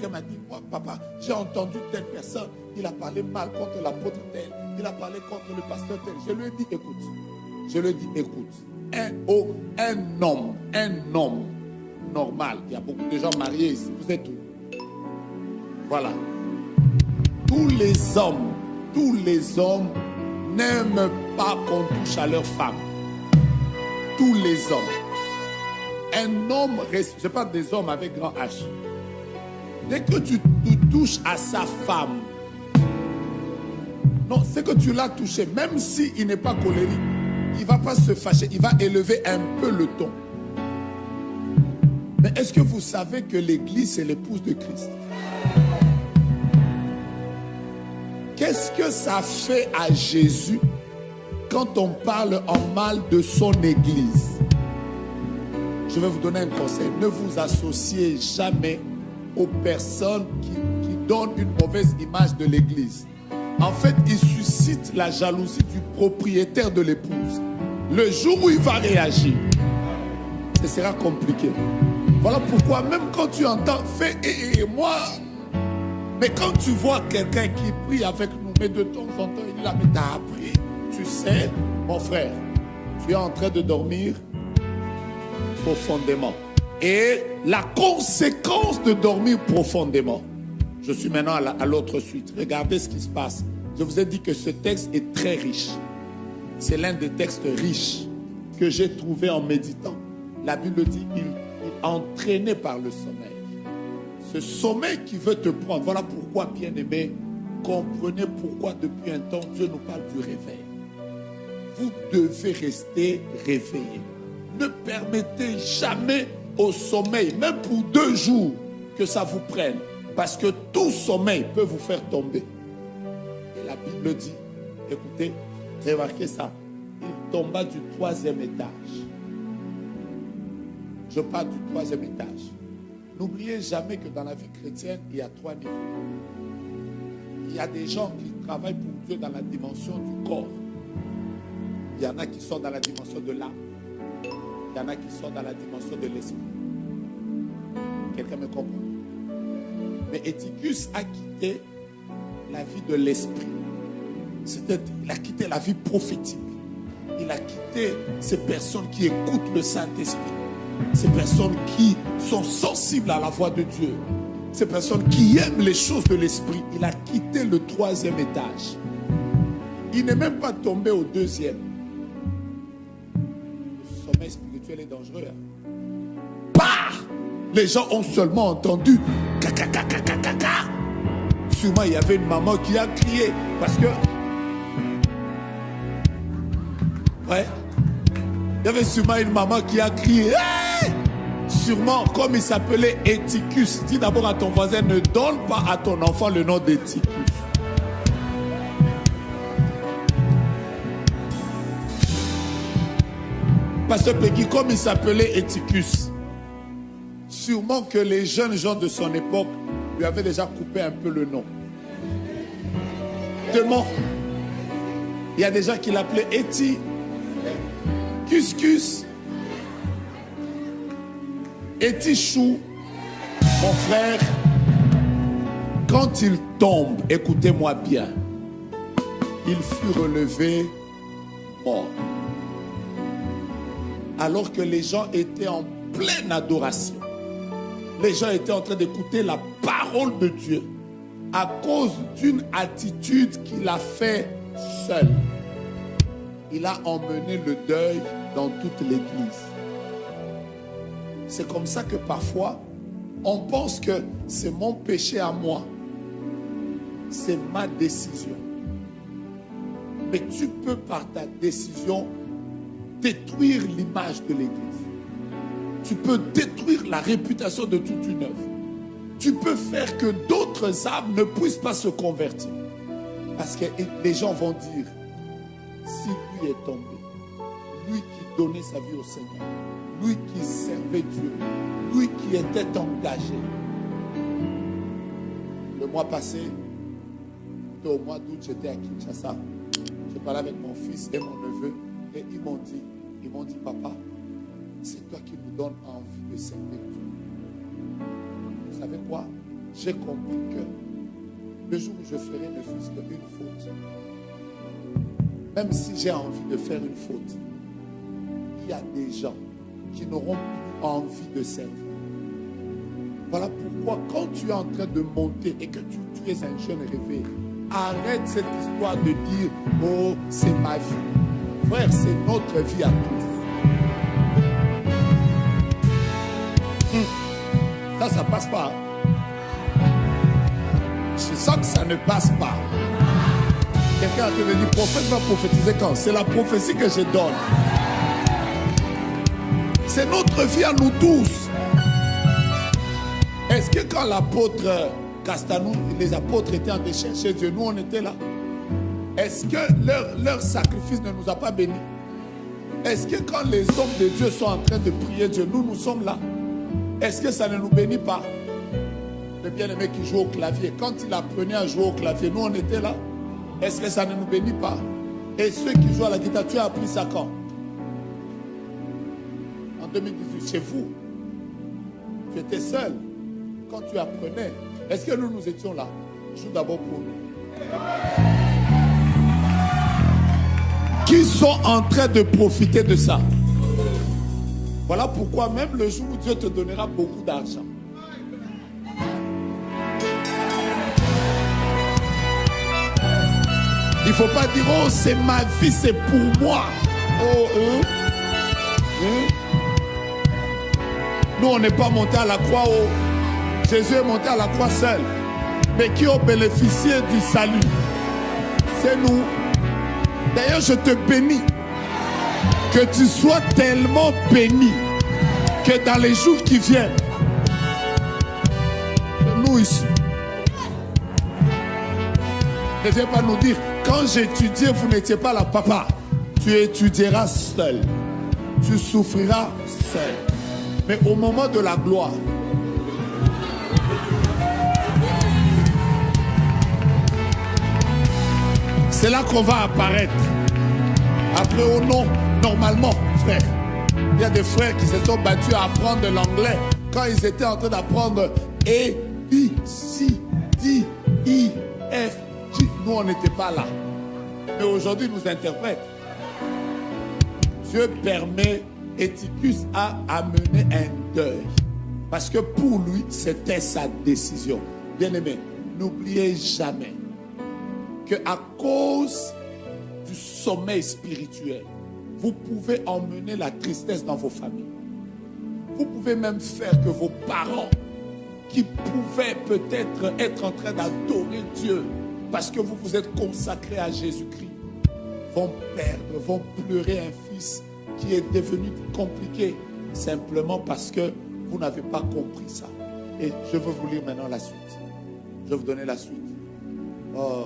m'a dit, moi, papa, j'ai entendu telle personne, il a parlé mal contre l'apôtre tel, il a parlé contre le pasteur tel. Je lui ai dit, écoute, un homme normal, il y a beaucoup de gens mariés ici, vous êtes où? Voilà. Tous les hommes n'aiment pas qu'on touche à leur femme. Tous les hommes. Un homme, je parle des hommes avec grand H. Dès que tu touches à sa femme, non, c'est que tu l'as touché, même s'il n'est pas colérique, il ne va pas se fâcher, il va élever un peu le ton. Mais est-ce que vous savez que l'Église, c'est l'épouse de Christ? Qu'est-ce que ça fait à Jésus quand on parle en mal de son Église? Je vais vous donner un conseil. Ne vous associez jamais aux personnes qui donnent une mauvaise image de l'Église. En fait, ils suscitent la jalousie du propriétaire de l'épouse. Le jour où il va réagir, ce sera compliqué. Voilà pourquoi, même quand tu entends, fais et moi... Mais quand tu vois quelqu'un qui prie avec nous, mais de temps en temps, il dit là, mais t'as appris. Tu sais, mon frère, tu es en train de dormir profondément. Et la conséquence de dormir profondément, je suis maintenant à l'autre suite. Regardez ce qui se passe. Je vous ai dit que ce texte est très riche. C'est l'un des textes riches que j'ai trouvé en méditant. La Bible dit, il est entraîné par le sommeil. Ce sommeil qui veut te prendre. Voilà pourquoi, bien-aimés, comprenez pourquoi depuis un temps Dieu nous parle du réveil. Vous devez rester réveillés. Ne permettez jamais au sommeil, même pour 2 jours, que ça vous prenne. Parce que tout sommeil peut vous faire tomber. Et la Bible dit, écoutez, remarquez ça, il tomba du 3e étage. Je parle du 3e étage. N'oubliez jamais que dans la vie chrétienne, il y a 3 niveaux. Il y a des gens qui travaillent pour Dieu dans la dimension du corps. Il y en a qui sont dans la dimension de l'âme. Il y en a qui sont dans la dimension de l'esprit. Quelqu'un me comprend? Mais Eutychus a quitté la vie de l'esprit. Il a quitté la vie prophétique. Il a quitté ces personnes qui écoutent le Saint-Esprit. Ces personnes qui sont sensibles à la voix de Dieu. Ces personnes qui aiment les choses de l'esprit. Il a quitté le 3e étage. Il n'est même pas tombé au 2e. Le sommeil spirituel est dangereux. Bah! Les gens ont seulement entendu caca. Sûrement il y avait une maman qui a crié parce que il y avait sûrement une maman qui a crié. Hey! Sûrement, comme il s'appelait Eutychus. Dis d'abord à ton voisin, ne donne pas à ton enfant le nom d'Eutychus. Pasteur Peggy, comme il s'appelait Eutychus, sûrement que les jeunes gens de son époque lui avaient déjà coupé un peu le nom. Tellement, il y a des gens qui l'appelaient Eti, Cuscus, Etichou. Mon frère, quand il tombe, écoutez-moi bien, il fut relevé mort. Alors que les gens étaient en pleine adoration. Les gens étaient en train d'écouter la parole de Dieu à cause d'une attitude qu'il a fait seul. Il a emmené le deuil dans toute l'église. C'est comme ça que parfois, on pense que c'est mon péché à moi. C'est ma décision. Mais tu peux par ta décision détruire l'image de l'église. Tu peux détruire la réputation de toute une œuvre. Tu peux faire que d'autres âmes ne puissent pas se convertir. Parce que les gens vont dire, si lui est tombé, lui qui donnait sa vie au Seigneur, lui qui servait Dieu, lui qui était engagé. Le mois passé, au mois d'août, j'étais à Kinshasa. Je parlais avec mon fils et mon neveu et ils m'ont dit, papa, c'est toi qui nous donnes envie de servir Dieu. Vous savez quoi? J'ai compris que le jour où je ferai ne fût-ce qu'une faute, même si j'ai envie de faire une faute, il y a des gens qui n'auront plus envie de servir. Voilà pourquoi quand tu es en train de monter et que tu es un jeune réveillé, arrête cette histoire de dire, oh, c'est ma vie. Frère, c'est notre vie à tous. Ça passe pas. Je sens que ça ne passe pas. Quelqu'un a te dit, prophète va prophétiser quand? C'est la prophétie que je donne. C'est notre vie à nous tous. Est-ce que quand l'apôtre Castanou, les apôtres étaient en train de chercher Dieu, nous on était là? Est-ce que leur sacrifice ne nous a pas bénis? Est-ce que quand les hommes de Dieu sont en train de prier Dieu, nous sommes là? Est-ce que ça ne nous bénit pas? Le bien-aimé qui joue au clavier, quand il apprenait à jouer au clavier, nous on était là. Est-ce que ça ne nous bénit pas? Et ceux qui jouent à la guitare, tu as appris ça quand? En 2018, chez vous. Tu étais seul. Quand tu apprenais, est-ce que nous étions là? Joue d'abord pour nous. Qui sont en train de profiter de ça? Voilà pourquoi même le jour où Dieu te donnera beaucoup d'argent, il ne faut pas dire, oh c'est ma vie, c'est pour moi. Oh, Nous on n'est pas monté à la croix. Oh. Jésus est monté à la croix seul. Mais qui ont bénéficié du salut, c'est nous. D'ailleurs je te bénis. Que tu sois tellement béni que dans les jours qui viennent, nous ici, ne viens pas nous dire, quand j'étudiais, vous n'étiez pas là, papa. Tu étudieras seul. Tu souffriras seul. Mais au moment de la gloire, C'est là qu'on va apparaître. Après, au nom, normalement, frère, il y a des frères qui se sont battus à apprendre l'anglais quand ils étaient en train d'apprendre A, B, C, D, E, F, G. Nous, on n'était pas là. Mais aujourd'hui, il nous interprète. Dieu permet Éticus à amener un deuil. Parce que pour lui, c'était sa décision. Bien-aimé, n'oubliez jamais qu'à cause du sommeil spirituel, vous pouvez emmener la tristesse dans vos familles. Vous pouvez même faire que vos parents, qui pouvaient peut-être être en train d'adorer Dieu, parce que vous vous êtes consacrés à Jésus-Christ, vont perdre, vont pleurer un fils qui est devenu compliqué, simplement parce que vous n'avez pas compris ça. Et je veux vous lire maintenant la suite. Je vais vous donner la suite. Oh.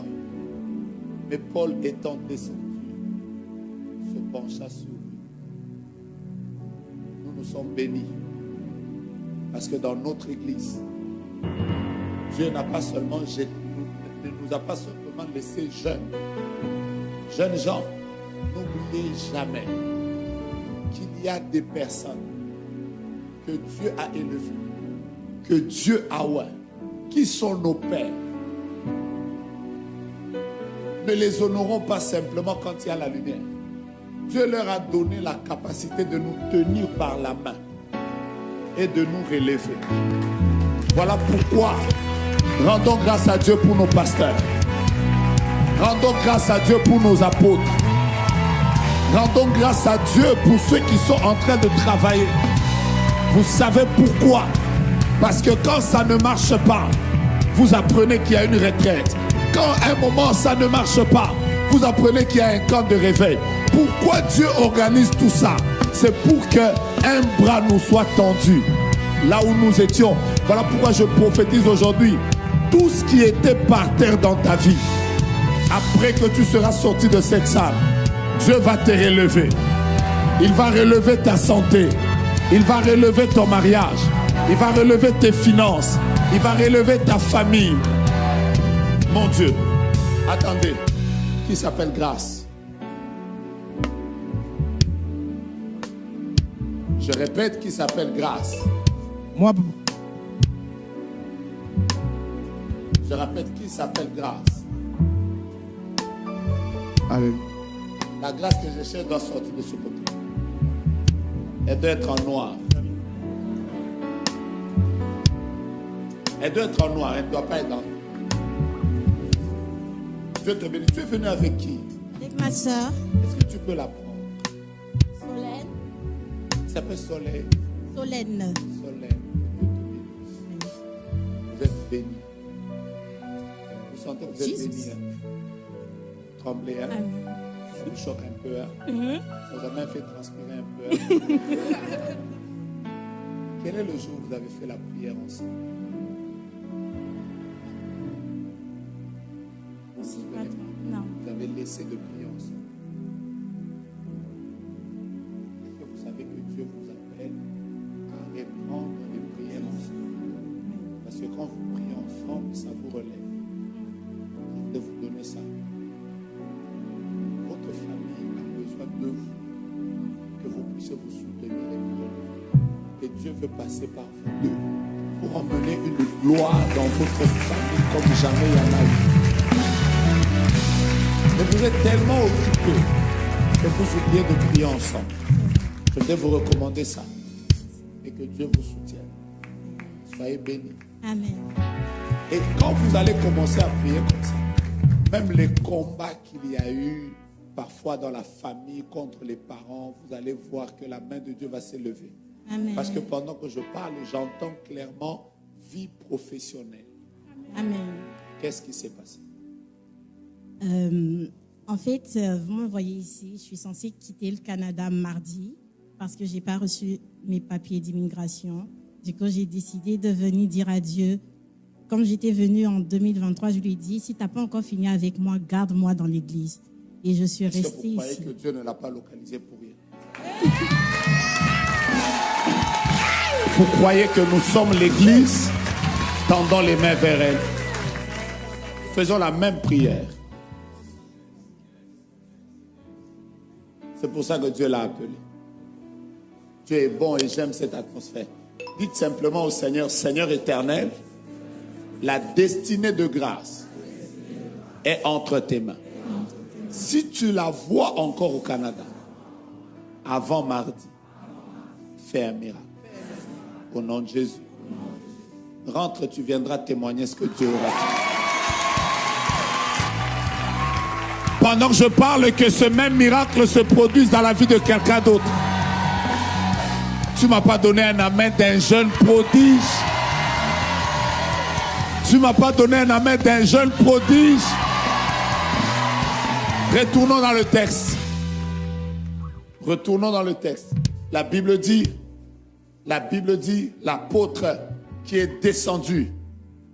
Mais Paul étant descendu, se pencha sur lui. Nous sommes bénis. Parce que dans notre église, Dieu n'a pas seulement ne nous a pas seulement laissé jeunes. Jeunes gens, n'oubliez jamais qu'il y a des personnes que Dieu a élevées, que Dieu a oué, qui sont nos pères. Ne les honorons pas simplement quand il y a la lumière. Dieu leur a donné la capacité de nous tenir par la main et de nous relever. Voilà pourquoi rendons grâce à Dieu pour nos pasteurs. Rendons grâce à Dieu pour nos apôtres. Rendons grâce à Dieu pour ceux qui sont en train de travailler. Vous savez pourquoi? Parce que quand ça ne marche pas, vous apprenez qu'il y a une retraite. Quand à un moment ça ne marche pas, vous apprenez qu'il y a un camp de réveil. Pourquoi Dieu organise tout ça? C'est pour qu'un bras nous soit tendu là où nous étions. Voilà pourquoi je prophétise aujourd'hui. Tout ce qui était par terre dans ta vie, après que tu seras sorti de cette salle, Dieu va te relever. Il va relever ta santé. Il va relever ton mariage. Il va relever tes finances. Il va relever ta famille. Mon Dieu, attendez, qui s'appelle grâce? Je répète, qui s'appelle grâce? Moi. Je répète, qui s'appelle grâce? Alléluia. La grâce que je cherche doit sortir de ce côté. Elle doit être en noir. Elle doit être en noir, elle ne doit pas être en... Dieu te bénisse. Tu es venu avec qui? Avec ma soeur. Est-ce que tu peux la prendre? Solène. Ça s'appelle Soleil. Solène. Solène. Vous êtes bénis. Vous sentez que vous êtes Jesus. bénis. Hein? Tremblez. Hein? Amen. Ça vous choque un peu. Hein? Ça vous a même fait transpirer un peu. Hein? Quel est le jour où vous avez fait la prière ensemble? Vous vous souvenez pas? Non. Vous avez laissé de prier ensemble. Est-ce que vous savez que Dieu vous appelle à reprendre les prières ensemble? Parce que quand vous priez ensemble, ça vous relève. De vous donner ça. Votre famille a besoin de vous, que vous puissiez vous soutenir et vous relever. Et Dieu veut passer par vous deux pour emmener une gloire dans votre famille comme jamais il y en a eu. Mais vous êtes tellement occupés que vous oubliez de prier ensemble. Je voudrais vous recommander ça. Et que Dieu vous soutienne. Soyez bénis. Amen. Et quand vous allez commencer à prier comme ça, même les combats qu'il y a eu parfois dans la famille contre les parents, vous allez voir que la main de Dieu va s'élever. Amen. Parce que pendant que je parle, j'entends clairement vie professionnelle. Amen. Qu'est-ce qui s'est passé? En fait, vous me voyez ici, je suis censée quitter le Canada mardi parce que je n'ai pas reçu mes papiers d'immigration. Du coup, j'ai décidé de venir dire à Dieu. Comme j'étais venue en 2023, je lui ai dit, si tu n'as pas encore fini avec moi, garde-moi dans l'église. Et je suis Est-ce que restée vous croyez ici. que Dieu ne l'a pas localisé pour rien? Vous croyez que nous sommes l'église? Tendons les mains vers elle. Faisons la même prière. C'est pour ça que Dieu l'a appelé. Dieu est bon et j'aime cette atmosphère. Dites simplement au Seigneur, Seigneur éternel, la destinée de grâce est entre tes mains. Si tu la vois encore au Canada, avant mardi, fais un miracle. Au nom de Jésus. Rentre, tu viendras témoigner ce que Dieu aura fait. Pendant que je parle, que ce même miracle se produise dans la vie de quelqu'un d'autre. Tu ne m'as pas donné un amen d'un jeune prodige. Tu ne m'as pas donné un amen d'un jeune prodige. Retournons dans le texte. Retournons dans le texte. La Bible dit, l'apôtre qui est descendu,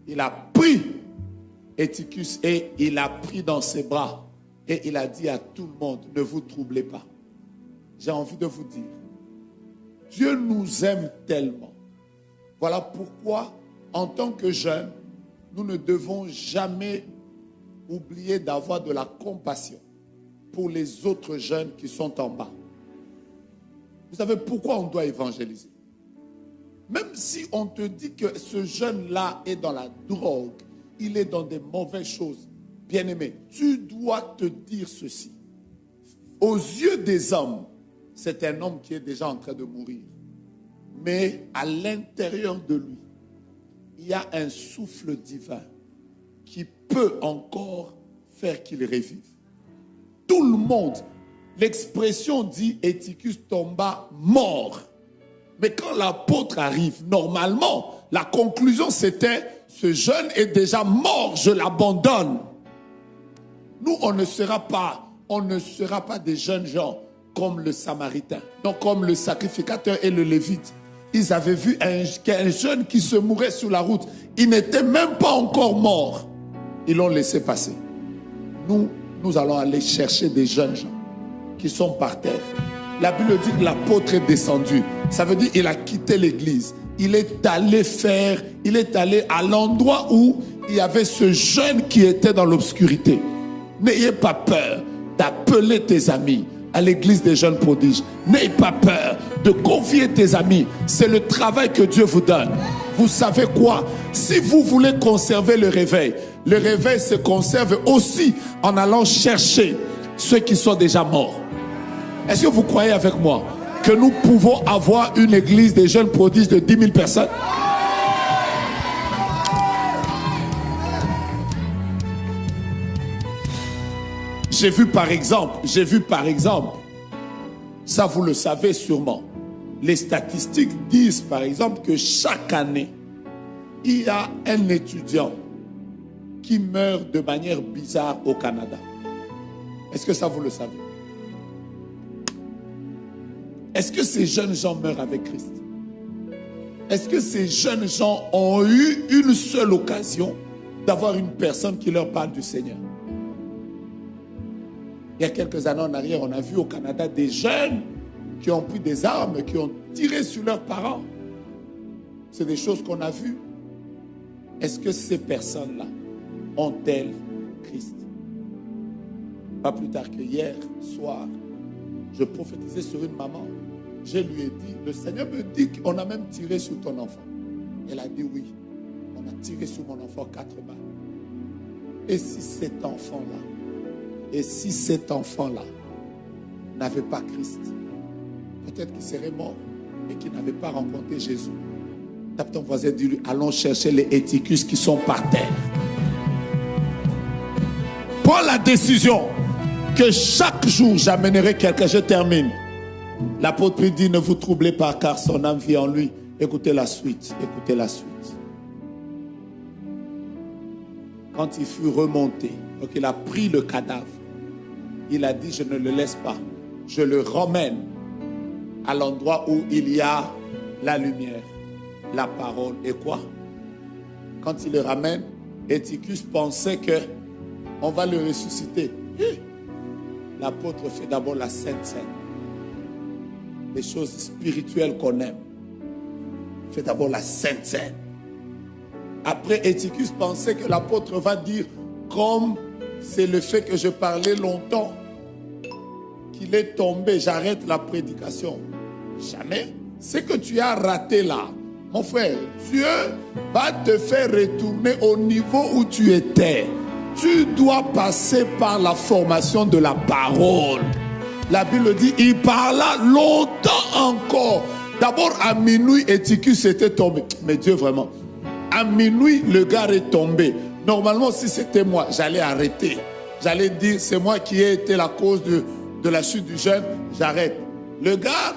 il a pris Éticus et il l'a pris dans ses bras. Et il a dit à tout le monde, ne vous troublez pas. J'ai envie de vous dire, Dieu nous aime tellement. Voilà pourquoi, en tant que jeunes, nous ne devons jamais oublier d'avoir de la compassion pour les autres jeunes qui sont en bas. Vous savez pourquoi on doit évangéliser? Même si on te dit que ce jeune-là est dans la drogue, il est dans des mauvaises choses, bien-aimé, tu dois te dire ceci. Aux yeux des hommes, c'est un homme qui est déjà en train de mourir. Mais à l'intérieur de lui, il y a un souffle divin qui peut encore faire qu'il revive. Tout le monde, l'expression dit Éticus tomba mort. Mais quand l'apôtre arrive, normalement, la conclusion c'était ce jeune est déjà mort, je l'abandonne. Nous, on ne sera pas des jeunes gens comme le Samaritain, non comme le sacrificateur et le Lévite. Ils avaient vu un jeune qui se mourait sur la route. Il n'était même pas encore mort. Ils l'ont laissé passer. Nous allons aller chercher des jeunes gens qui sont par terre. La Bible dit que l'apôtre est descendu. Ça veut dire qu'il a quitté l'église. Il est allé à l'endroit où il y avait ce jeune qui était dans l'obscurité. N'ayez pas peur d'appeler tes amis à l'église des jeunes prodiges. N'ayez pas peur de confier tes amis. C'est le travail que Dieu vous donne. Vous savez quoi? Si vous voulez conserver le réveil se conserve aussi en allant chercher ceux qui sont déjà morts. Est-ce que vous croyez avec moi que nous pouvons avoir une église des jeunes prodiges de 10 000 personnes? J'ai vu par exemple, ça vous le savez sûrement, les statistiques disent par exemple que chaque année, il y a un étudiant qui meurt de manière bizarre au Canada. Est-ce que ça vous le savez? Est-ce que ces jeunes gens meurent avec Christ? Est-ce que ces jeunes gens ont eu une seule occasion d'avoir une personne qui leur parle du Seigneur? Il y a quelques années en arrière, on a vu au Canada des jeunes qui ont pris des armes, qui ont tiré sur leurs parents. C'est des choses qu'on a vues. Est-ce que ces personnes-là ont-elles Christ? Pas plus tard que hier soir, je prophétisais sur une maman. Je lui ai dit, le Seigneur me dit qu'on a même tiré sur ton enfant. Elle a dit oui, on a tiré sur mon enfant 4 balles. Et si cet enfant-là n'avait pas Christ, peut-être qu'il serait mort et qu'il n'avait pas rencontré Jésus. Tape ton voisin, dis-lui, allons chercher les Éticus qui sont par terre. Prends la décision que chaque jour j'amènerai quelqu'un. Je termine. L'apôtre dit, ne vous troublez pas car son âme vit en lui. Écoutez la suite. Écoutez la suite. Quand il fut remonté, donc il a pris le cadavre, il a dit, je ne le laisse pas. Je le ramène à l'endroit où il y a la lumière, la parole et quoi? Quand il le ramène, Éticus pensait que on va le ressusciter. L'apôtre fait d'abord la Sainte Seine. Les choses spirituelles qu'on aime. Fait d'abord la Sainte Seine. Après, Éticus pensait que l'apôtre va dire, comme c'est le fait que je parlais longtemps, qu'il est tombé, j'arrête la prédication. Jamais. Ce que tu as raté là, mon frère, Dieu va te faire retourner au niveau où tu étais. Tu dois passer par la formation de la parole. La Bible dit, il parla longtemps encore. D'abord, à minuit, Eutychus était tombé. Mais Dieu, vraiment, à minuit, le gars est tombé. Normalement, si c'était moi, j'allais arrêter. J'allais dire, c'est moi qui ai été la cause de la chute du jeune, j'arrête. Le gars,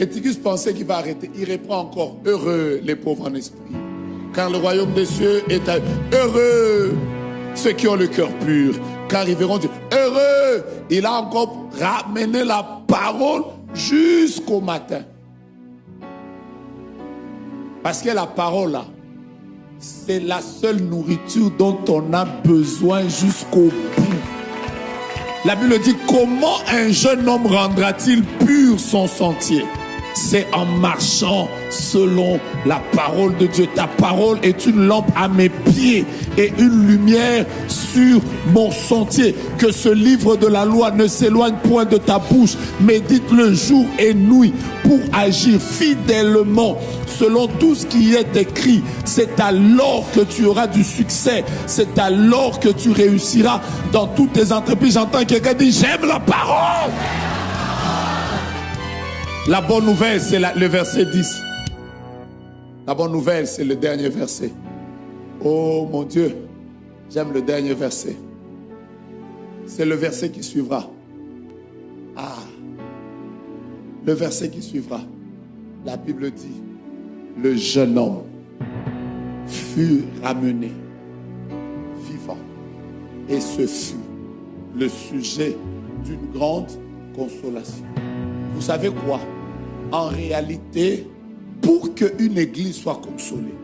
Eutychus pensait qu'il va arrêter. Il reprend encore. Heureux les pauvres en esprit, car le royaume des cieux est à eux. Heureux ceux qui ont le cœur pur, car ils verront Dieu. Heureux. Il a encore ramené la parole jusqu'au matin. Parce que la parole là, c'est la seule nourriture dont on a besoin jusqu'au bout. La Bible dit, comment un jeune homme rendra-t-il pur son sentier? C'est en marchant selon la parole de Dieu. Ta parole est une lampe à mes pieds et une lumière sur mon sentier. Que ce livre de la loi ne s'éloigne point de ta bouche. Médite-le jour et nuit pour agir fidèlement selon tout ce qui est écrit. C'est alors que tu auras du succès. C'est alors que tu réussiras dans toutes tes entreprises. J'entends quelqu'un dire, j'aime la parole. La bonne nouvelle, c'est le verset 10. La bonne nouvelle, c'est le dernier verset. Oh mon Dieu, j'aime le dernier verset. C'est le verset qui suivra. Ah, le verset qui suivra. La Bible dit, le jeune homme fut ramené vivant. Et ce fut le sujet d'une grande consolation. Vous savez quoi? En réalité, pour qu'une église soit consolée,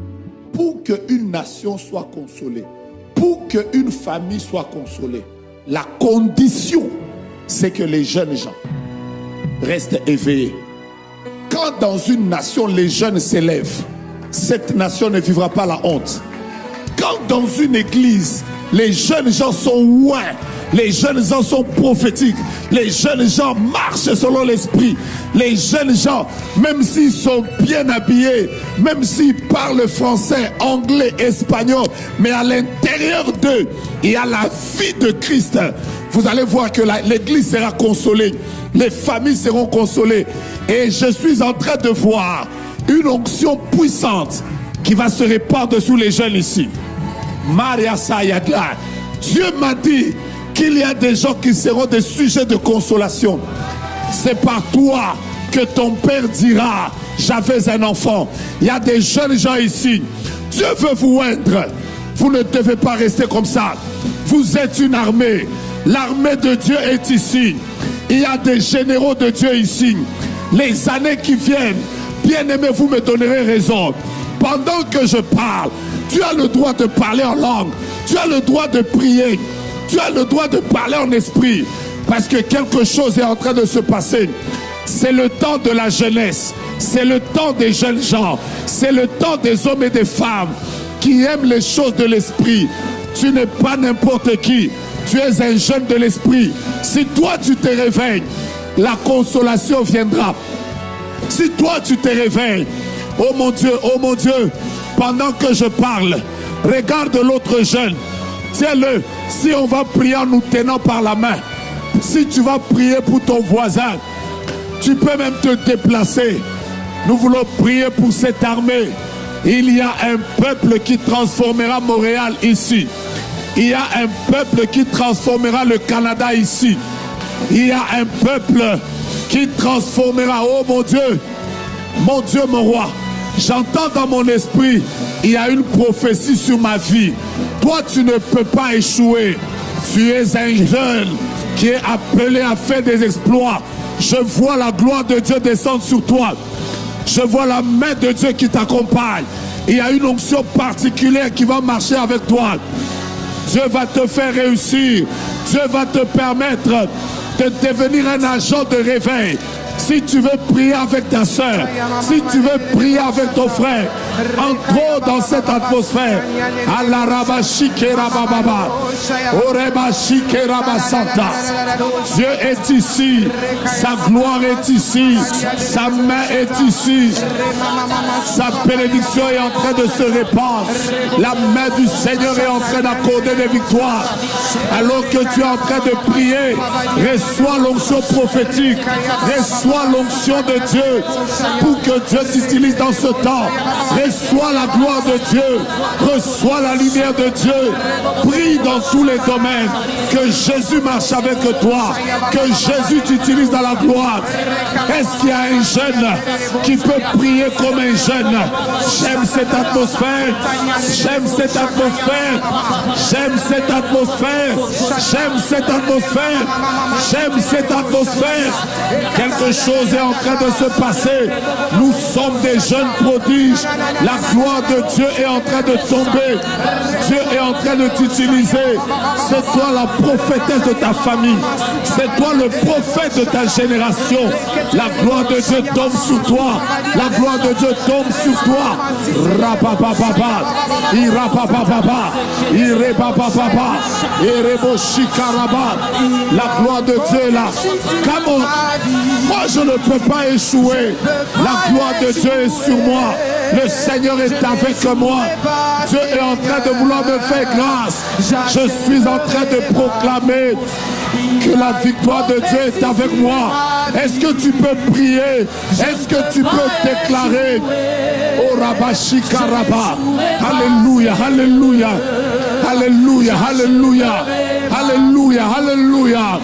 pour qu'une nation soit consolée, pour qu'une famille soit consolée, la condition, c'est que les jeunes gens restent éveillés. Quand dans une nation, les jeunes s'élèvent, cette nation ne vivra pas la honte. Quand dans une église, les jeunes gens sont loin, les jeunes gens sont prophétiques, les jeunes gens marchent selon l'esprit, les jeunes gens, même s'ils sont bien habillés, même s'ils parlent français, anglais, espagnol, mais à l'intérieur d'eux, il y a la vie de Christ. Vous allez voir que l'église sera consolée, les familles seront consolées. Et je suis en train de voir une onction puissante qui va se répandre sur les jeunes ici. Maria Sayadla, Dieu m'a dit qu'il y a des gens qui seront des sujets de consolation. C'est par toi que ton père dira, j'avais un enfant. Il y a des jeunes gens ici. Dieu veut vous oindre. Vous ne devez pas rester comme ça. Vous êtes une armée. L'armée de Dieu est ici. Il y a des généraux de Dieu ici. Les années qui viennent, bien-aimés, vous me donnerez raison. Pendant que je parle, tu as le droit de parler en langue. Tu as le droit de prier. Tu as le droit de parler en esprit. Parce que quelque chose est en train de se passer. C'est le temps de la jeunesse. C'est le temps des jeunes gens. C'est le temps des hommes et des femmes qui aiment les choses de l'esprit. Tu n'es pas n'importe qui. Tu es un jeune de l'esprit. Si toi tu te réveilles, la consolation viendra. Si toi tu te réveilles, oh mon Dieu, pendant que je parle, regarde l'autre jeune. Tiens-le. Si on va prier en nous tenant par la main, si tu vas prier pour ton voisin, tu peux même te déplacer. Nous voulons prier pour cette armée. Il y a un peuple qui transformera Montréal ici. Il y a un peuple qui transformera le Canada ici. Il y a un peuple qui transformera, oh mon Dieu, mon roi. J'entends dans mon esprit, il y a une prophétie sur ma vie. Toi, tu ne peux pas échouer. Tu es un jeune qui est appelé à faire des exploits. Je vois la gloire de Dieu descendre sur toi. Je vois la main de Dieu qui t'accompagne. Il y a une onction particulière qui va marcher avec toi. Dieu va te faire réussir. Dieu va te permettre de devenir un agent de réveil. Si tu veux prier avec ta soeur, si tu veux prier avec ton frère, Entrons dans cette atmosphère. Dieu est ici. Sa gloire est ici. Sa main est ici. Sa bénédiction est en train de se répandre. La main du Seigneur est en train d'accorder des victoires. Alors que tu es en train de prier, reçois l'onction prophétique. Reçois l'onction de Dieu pour que Dieu t'utilise dans ce temps. Reçois la gloire de Dieu. Reçois la lumière de Dieu. Prie dans tous les domaines. Que Jésus marche avec toi. Que Jésus t'utilise dans la gloire. Est-ce qu'il y a un jeune qui peut prier comme un jeune? J'aime cette atmosphère. J'aime cette atmosphère. J'aime cette atmosphère. J'aime cette atmosphère. J'aime cette atmosphère. Quelque chose est en train de se passer. Nous sommes des jeunes prodiges. La gloire de Dieu est en train de tomber. Dieu est en train de t'utiliser. C'est toi la prophétesse de ta famille. C'est toi le prophète de ta génération. La gloire de Dieu tombe sur toi. La gloire de Dieu tombe sur toi. Rapapapapa. Irapapapapa. Irepapapapa. Irebochikaraba. La gloire de Dieu est là. Come on. Moi je ne peux pas échouer. La gloire de Dieu est sur moi. Le Seigneur est avec moi. Dieu est en train de vouloir me faire grâce. Je suis en train de proclamer que la victoire de Dieu est avec moi. Est-ce que tu peux prier? Est-ce que tu peux déclarer? Oh Rabashikaraba. Alléluia, alléluia. Alléluia, alléluia. Alléluia, alléluia.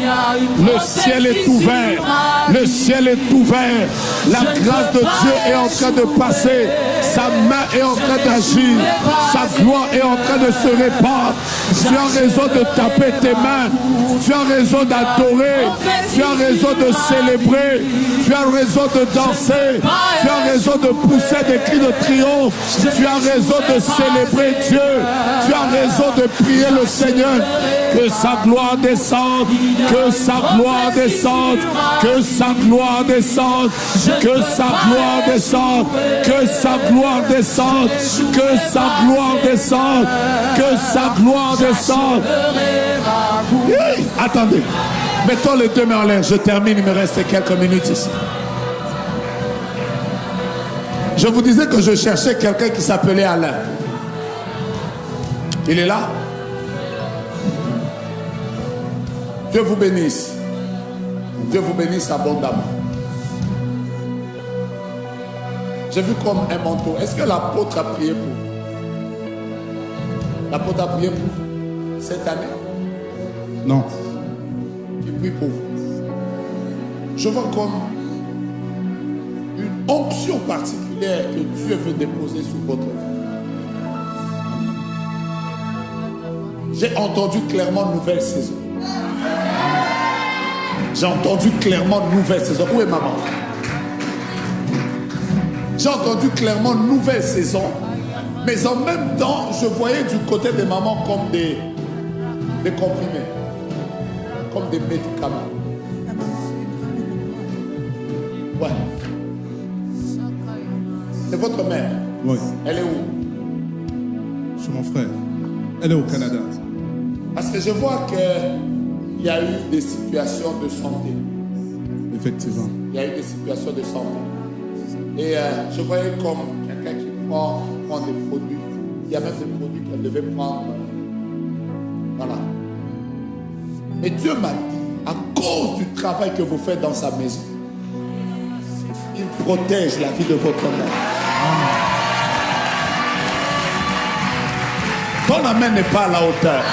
Le ciel est ouvert. Le ciel est ouvert. La grâce de Dieu est en train de passer. Sa main est en train d'agir. Sa gloire est en train de se répandre. Tu as raison de taper tes mains. Tu as raison d'adorer. Tu as raison de célébrer. Tu as raison de danser. Tu as raison de pousser des cris de triomphe. Tu as raison de célébrer Dieu. Tu as raison de prier le Seigneur. Que sa gloire descende. Que sa gloire descende. Que sa gloire descende. Que sa gloire descende. Que sa gloire descende. Que sa gloire descende. Que sa gloire descende. Hey, attendez. Mettons les deux mains en l'air. Je termine, il me reste quelques minutes ici. Je vous disais que je cherchais quelqu'un qui s'appelait Alain. Il est là? Dieu vous bénisse. Dieu vous bénisse abondamment. J'ai vu comme un manteau. Est-ce que l'apôtre a prié pour vous? L'apôtre a prié pour vous cette année? Non. Il prie pour vous. Je vois comme une onction particulière que Dieu veut déposer sur votre vie. J'ai entendu clairement nouvelle saison. J'ai entendu clairement nouvelle saison. Où est maman? J'ai entendu clairement nouvelle saison. Mais en même temps, je voyais du côté des mamans comme des comprimés. Comme des médicaments. Ouais. C'est votre mère? Oui. Elle est où? Chez mon frère. Elle est au Canada. Parce que je vois qu'il y a eu des situations de santé. Effectivement. Il y a eu des situations de santé. Et je voyais comme quelqu'un qui prend des produits. Il y a même des produits qu'elle devait prendre. Voilà. Mais Dieu m'a dit, à cause du travail que vous faites dans sa maison, il protège la vie de votre mère. Ton amen n'est pas à la hauteur.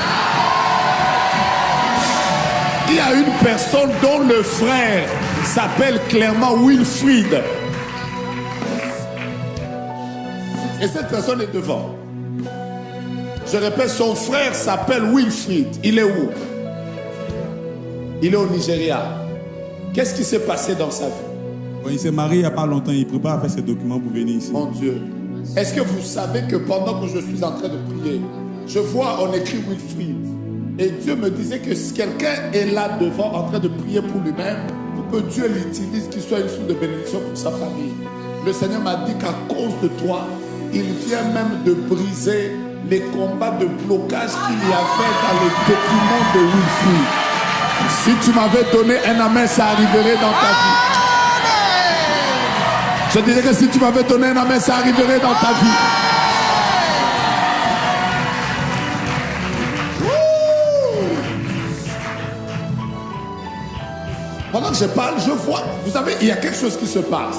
Il y a une personne dont le frère s'appelle clairement Wilfried. Et cette personne est devant. Je répète, son frère s'appelle Wilfried. Il est où? Il est au Nigeria. Qu'est-ce qui s'est passé dans sa vie? Bon, il s'est marié il n'y a pas longtemps. Il prépare à faire ses documents pour venir ici. Mon Dieu. Est-ce que vous savez que pendant que je suis en train de prier, je vois, on écrit Wilfried. Et Dieu me disait que si quelqu'un est là devant en train de prier pour lui-même, pour que Dieu l'utilise, qu'il soit une source de bénédiction pour sa famille. Le Seigneur m'a dit qu'à cause de toi, il vient même de briser les combats de blocage qu'il y avait dans les documents de Wilfrid. Si tu m'avais donné un amen, ça arriverait dans ta vie. Je dirais que si tu m'avais donné un amen, ça arriverait dans ta vie. Pendant que je parle, je vois, vous savez, il y a quelque chose qui se passe.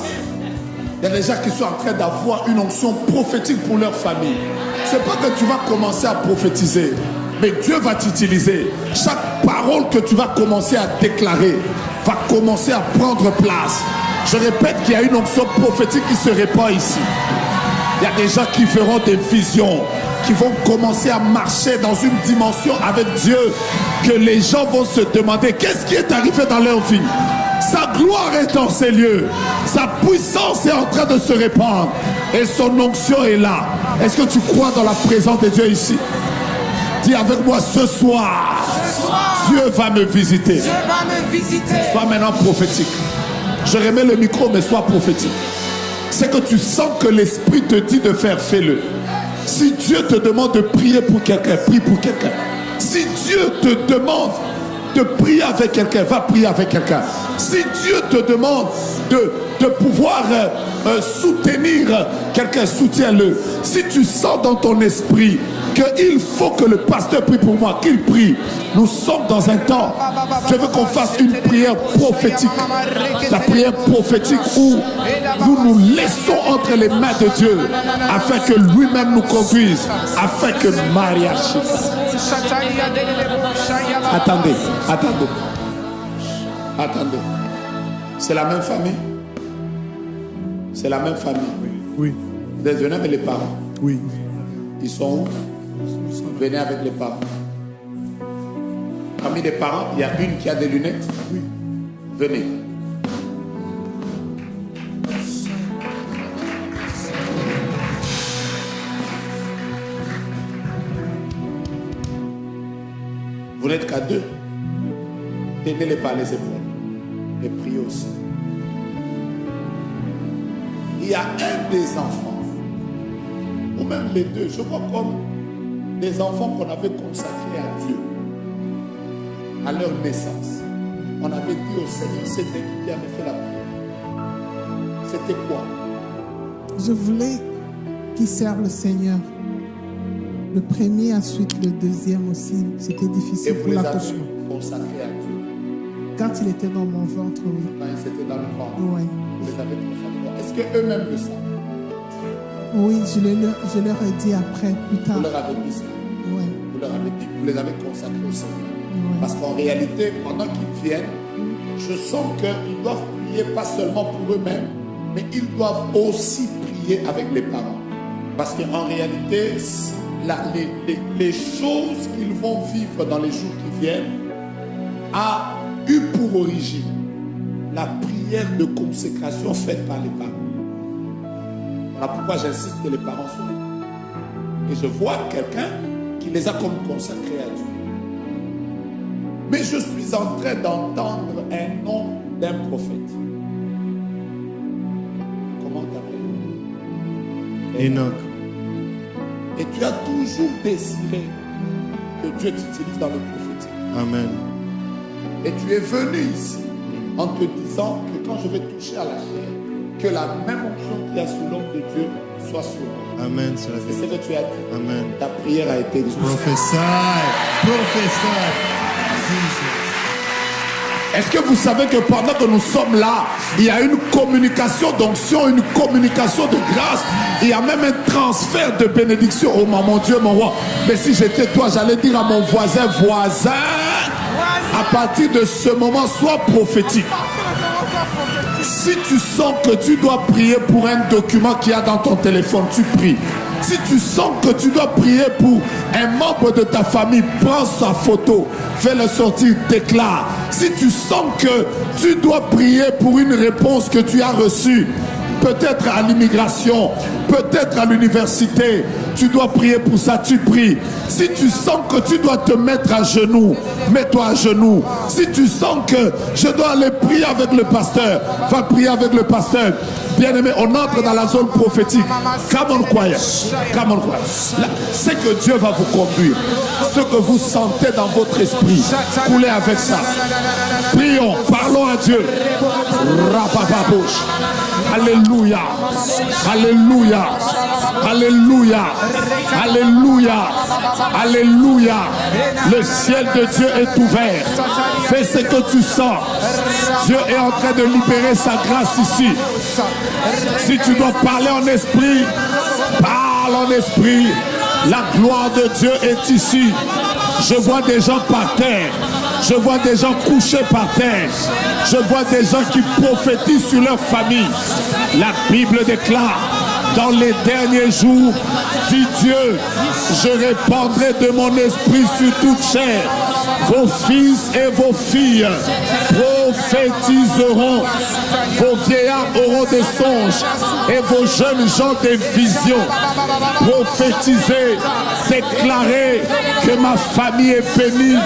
Il y a des gens qui sont en train d'avoir une onction prophétique pour leur famille. C'est pas que tu vas commencer à prophétiser, mais Dieu va t'utiliser. Chaque parole que tu vas commencer à déclarer va commencer à prendre place. Je répète qu'il y a une onction prophétique qui se répand ici. Il y a des gens qui feront des visions, qui vont commencer à marcher dans une dimension avec Dieu, que les gens vont se demander qu'est-ce qui est arrivé dans leur vie. Sa gloire est dans ces lieux, sa puissance est en train de se répandre et son onction est là. Est-ce que tu crois dans la présence de Dieu ici? Dis avec moi, ce soir, Dieu va me visiter. Dieu va me visiter. Sois maintenant prophétique. Je remets le micro, mais sois prophétique. C'est que tu sens que l'Esprit te dit de faire, fais-le. Si Dieu te demande de prier pour quelqu'un, prie pour quelqu'un. Si Dieu te demande de prier avec quelqu'un, va prier avec quelqu'un. Si Dieu te demande de pouvoir soutenir quelqu'un, soutiens-le. Si tu sens dans ton esprit qu'il faut que le pasteur prie pour moi, qu'il prie. Nous sommes dans un temps, je veux qu'on fasse une prière prophétique. La prière prophétique où nous nous laissons entre les mains de Dieu afin que lui-même nous conduise, afin que Maria Chica. Attendez. C'est la même famille? C'est la même famille? Oui. Vous êtes venus avec les parents? Oui. Ils sont où? Venez avec les parents. Parmi les parents, il y a une qui a des lunettes? Oui. Venez. Vous n'êtes qu'à deux. Tenez-les par les épaules. Et priez aussi. Il y a un des enfants, ou même les deux, je vois comme des enfants qu'on avait consacrés à Dieu à leur naissance. On avait dit au Seigneur, c'était qui avait fait la prière. C'était quoi? Je voulais qu'ils servent le Seigneur. Le premier, ensuite le deuxième aussi. C'était Et difficile vous pour les avez l'accouchement. consacrés à Dieu. Quand il était dans mon ventre, oui. Quand ils étaient dans le ventre, Ouais. vous les avez consacrés. Est-ce qu'eux-mêmes le savent? Oui, je leur ai dit après, plus tard. Vous leur avez dit ça. Ouais. Vous leur avez dit, vous les avez consacrés au Seigneur. Ouais. Parce qu'en réalité, pendant qu'ils viennent, je sens qu'ils doivent prier pas seulement pour eux-mêmes, mais ils doivent aussi prier avec les parents. Parce qu'en réalité, les choses qu'ils vont vivre dans les jours qui viennent a eu pour origine la prière de consécration faite par les parents. Voilà pourquoi j'insiste que les parents soient là. Et je vois quelqu'un qui les a comme consacrés à Dieu. Mais je suis en train d'entendre un nom d'un prophète. Comment t'appelles? Enoch. Et tu as toujours désiré que Dieu t'utilise dans le prophétique. Amen. Et tu es venu ici en te disant que quand je vais toucher à la chair, que la même onction qu'il y a sur l'homme de Dieu soit sur moi. Amen. C'est la C'est ce vérité. que tu as dit. Amen. Ta prière a été exaucée. Prophesy. Prophesy. Est-ce que vous savez que pendant que nous sommes là, il y a une communication d'onction, une communication de grâce, il y a même un transfert de bénédiction. Oh mon Dieu, mon roi. Mais si j'étais toi, j'allais dire à mon voisin, à partir de ce moment, sois prophétique. Si tu sens que tu dois prier pour un document qu'il y a dans ton téléphone, tu pries. Si tu sens que tu dois prier pour Un membre de ta famille prend sa photo, fais-le sortir, déclare. Si tu sens que tu dois prier pour une réponse que tu as reçue, peut-être à l'immigration, peut-être à l'université, tu dois prier pour ça, tu pries. Si tu sens que tu dois te mettre à genoux, mets-toi à genoux. Si tu sens que je dois aller prier avec le pasteur, va prier avec le pasteur. Bien-aimé, on entre dans la zone prophétique. Come on, choir. Come on, choir. Là, c'est que Dieu va vous conduire. Ce que vous sentez dans votre esprit, coulez avec ça. Prions, parlons à Dieu. Rapapapouche. Alléluia. Alléluia. Alléluia. Alléluia. Alléluia. Le ciel de Dieu est ouvert. Fais ce que tu sens. Dieu est en train de libérer sa grâce ici. Si tu dois parler en esprit, parle en esprit. La gloire de Dieu est ici. Je vois des gens par terre. Je vois des gens couchés par terre. Je vois des gens qui prophétisent sur leur famille. La Bible déclare, dans les derniers jours, dit Dieu, je répandrai de mon esprit sur toute chair. Vos fils et vos filles prophétiseront. Vos vieillards auront des songes et vos jeunes gens des visions. Prophétiser, déclarer que ma famille est bénie,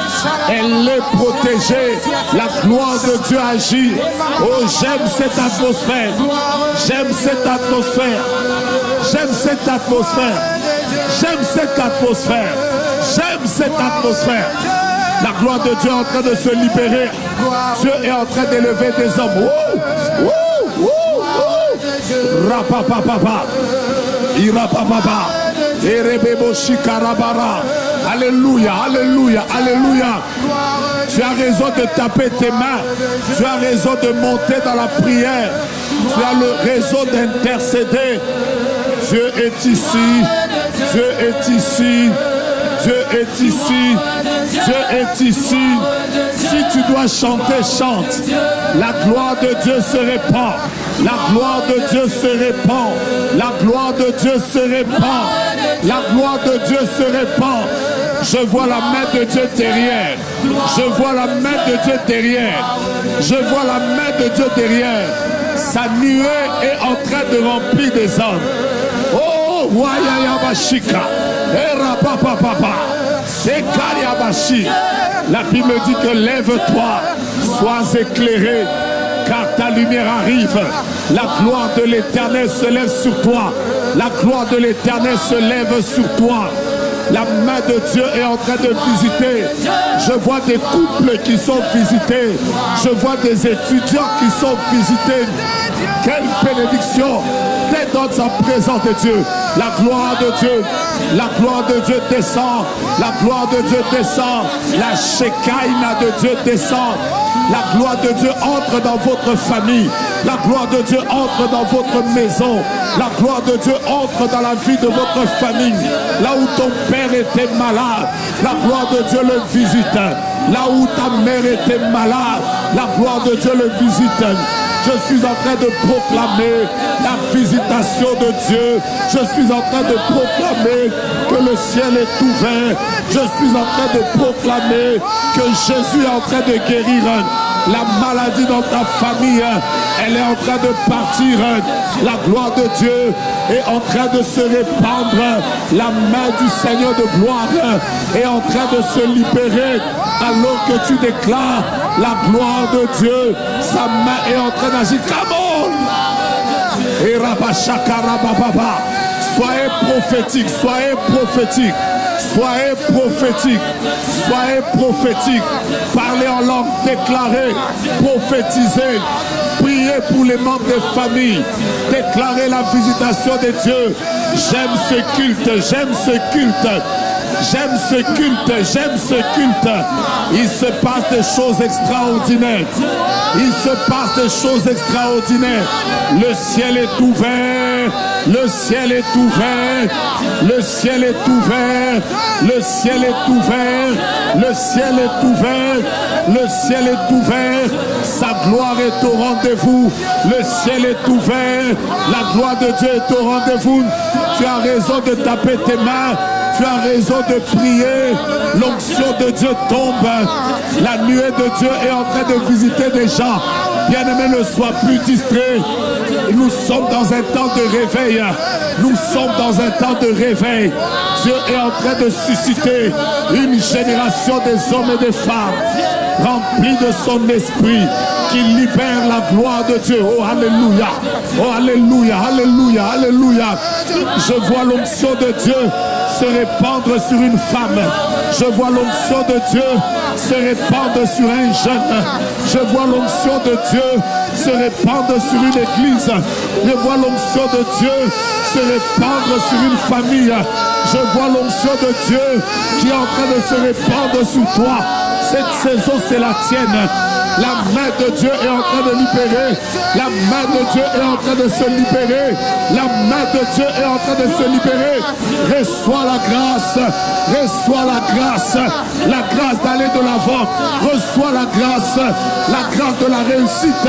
elle est protégée. La gloire de Dieu agit. Oh, j'aime cette atmosphère. J'aime cette atmosphère. J'aime cette atmosphère. J'aime cette atmosphère. J'aime cette atmosphère. La gloire de Dieu est en train de se libérer. Dieu est en train d'élever des hommes. Rapapapapa. Irapapapa. Erebebo shikarabara. Alléluia, alléluia, alléluia. Tu as raison de taper tes mains. Tu as raison de monter dans la prière. Tu as le raison d'intercéder. Dieu est ici. Dieu est ici. Dieu est ici. Dieu est ici. Si tu dois chanter, chante. La gloire de Dieu se répand. La gloire de Dieu se répand. La gloire de Dieu se répand. La gloire de Dieu se répand. Je vois la main de Dieu derrière. Je vois la main de Dieu derrière. Je vois la main de Dieu derrière. Sa nuée est en train de remplir des hommes. Oh, Wayayabashika. Erapapapapa. Sekariabashi. La Bible dit que lève-toi, sois éclairé, car ta lumière arrive. La gloire de l'Éternel se lève sur toi. La gloire de l'Éternel se lève sur toi. La main de Dieu est en train de visiter. Je vois des couples qui sont visités. Je vois des étudiants qui sont visités. Quelle bénédiction d'être dans sa présence de Dieu. La gloire de Dieu. La gloire de Dieu descend. La gloire de Dieu descend. La Shekinah de Dieu descend. La gloire de Dieu entre dans votre famille. La gloire de Dieu entre dans votre maison. La gloire de Dieu entre dans la vie de votre famille. Là où ton père était malade, la gloire de Dieu le visite. Là où ta mère était malade, la gloire de Dieu le visite. Je suis en train de proclamer la visitation de Dieu. Je suis en train de proclamer que le ciel est ouvert. Je suis en train de proclamer que Jésus est en train de guérir la maladie dans ta famille. Elle est en train de partir. La gloire de Dieu est en train de se répandre. La main du Seigneur de gloire est en train de se libérer. Alors que tu déclares la gloire de Dieu, sa main est en train d'agir. Come on! Et Rabashakarababa. Soyez prophétique, soyez prophétique. Soyez prophétique, soyez prophétique. Parlez en langue, déclarez, prophétisez. Priez pour les membres des familles. Déclarez la visitation de Dieu. J'aime ce culte, j'aime ce culte. J'aime ce culte, j'aime ce culte. Il se passe des choses extraordinaires. Il se passe des choses extraordinaires. Le ciel est ouvert. Le ciel est ouvert. Le ciel est ouvert. Le ciel est ouvert. Le ciel est ouvert. Le ciel est ouvert. Sa gloire est au rendez-vous. Le ciel est ouvert. La gloire de Dieu est au rendez-vous. Tu as raison de taper tes mains. Tu as raison de prier. L'onction de Dieu tombe. La nuée de Dieu est en train de visiter des gens. Bien-aimé, ne sois plus distrait. Nous sommes dans un temps de réveil. Nous sommes dans un temps de réveil. Dieu est en train de susciter une génération des hommes et des femmes remplis de son esprit qui libère la gloire de Dieu. Oh alléluia, oh alléluia, alléluia, alléluia. Je vois l'onction de Dieu se répandre sur une femme. Je vois l'onction de Dieu se répandre sur un jeune. Je vois l'onction de Dieu se répandre sur une église. Je vois l'onction de Dieu se répandre sur une famille. Je vois l'onction de Dieu qui est en train de se répandre sur toi. Cette saison, c'est la tienne. La main de Dieu est en train de libérer. La main de Dieu est en train de se libérer. La main de Dieu est en train de se libérer. Reçois la grâce. Reçois la grâce. La grâce d'aller de l'avant. Reçois la grâce. La grâce de la réussite.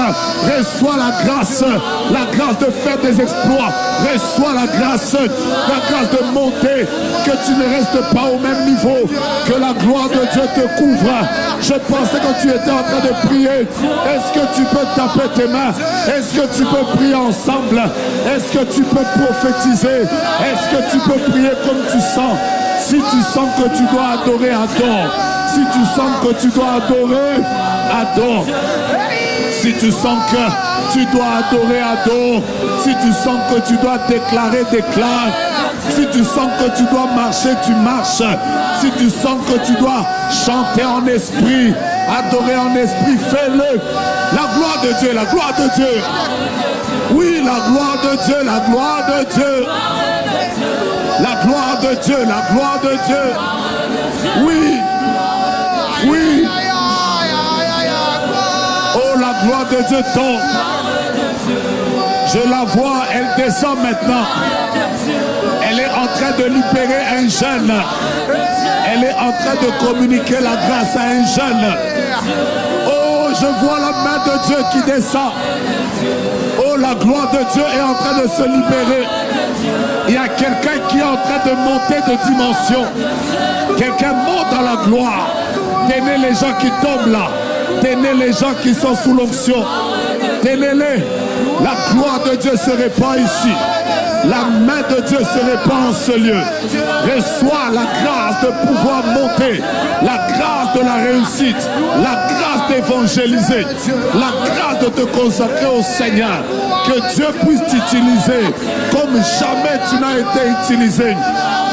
Reçois la grâce. La grâce de faire des exploits. Reçois la grâce. La grâce de monter. Que tu ne restes pas au même niveau. Que la gloire de Dieu te couvre. Je pensais que tu étais en train de prier. Est-ce que tu peux taper tes mains? Est-ce que tu peux prier ensemble? Est-ce que tu peux prophétiser? Est-ce que tu peux prier comme tu sens? Si tu sens que tu dois adorer, adore. Si tu sens que tu dois adorer, adore. Si tu sens que tu dois adorer, adore. Si tu sens que tu dois déclarer, déclare. Si tu sens que tu dois marcher, tu marches. Si tu sens que tu dois chanter en esprit, adorer en esprit, fais-le. La gloire de Dieu, la gloire de Dieu. Oui, la gloire de Dieu, la gloire de Dieu. La gloire de Dieu, la gloire de Dieu. Oui, oui. Oh, la gloire de Dieu tombe. Je la vois, elle descend maintenant. Elle est en train de libérer un jeune. Elle est en train de communiquer la grâce à un jeune. Oh, je vois la main de Dieu qui descend. Oh, la gloire de Dieu est en train de se libérer. Il y a quelqu'un qui est en train de monter de dimension. Quelqu'un monte dans la gloire. Tenez les gens qui tombent là. Tenez les gens qui sont sous l'onction. Tenez-les. La gloire de Dieu se répand ici. La main de Dieu se répand en ce lieu. Reçois la grâce de pouvoir monter, la grâce de la réussite, la grâce d'évangéliser, la grâce de te consacrer au Seigneur. Que Dieu puisse t'utiliser comme jamais tu n'as été utilisé.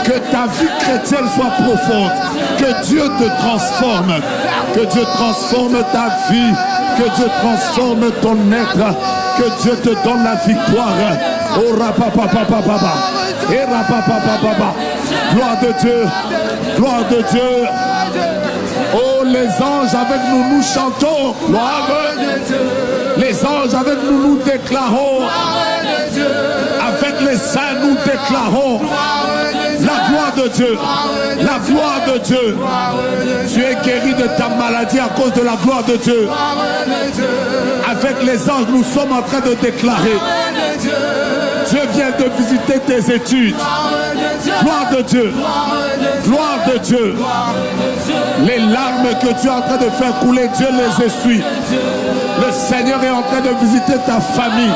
Que ta vie chrétienne soit profonde. Que Dieu te transforme. Que Dieu transforme ta vie. Que Dieu transforme ton être. Que Dieu te donne la victoire. Oh rapapapapapa. Et rapapapapapa. Gloire de Dieu. Gloire de Dieu. Oh les anges avec nous nous chantons. Gloire de Dieu. Les anges avec nous nous déclarons. Avec les saints nous déclarons. La gloire de Dieu. La gloire de Dieu. Tu es guéri de ta maladie à cause de la gloire de Dieu. Avec les anges, nous sommes en train de déclarer. Dieu vient de visiter tes études. Gloire de Dieu. Gloire de Dieu. Les larmes que tu es en train de faire couler, Dieu les essuie. Le Seigneur est en train de visiter ta famille.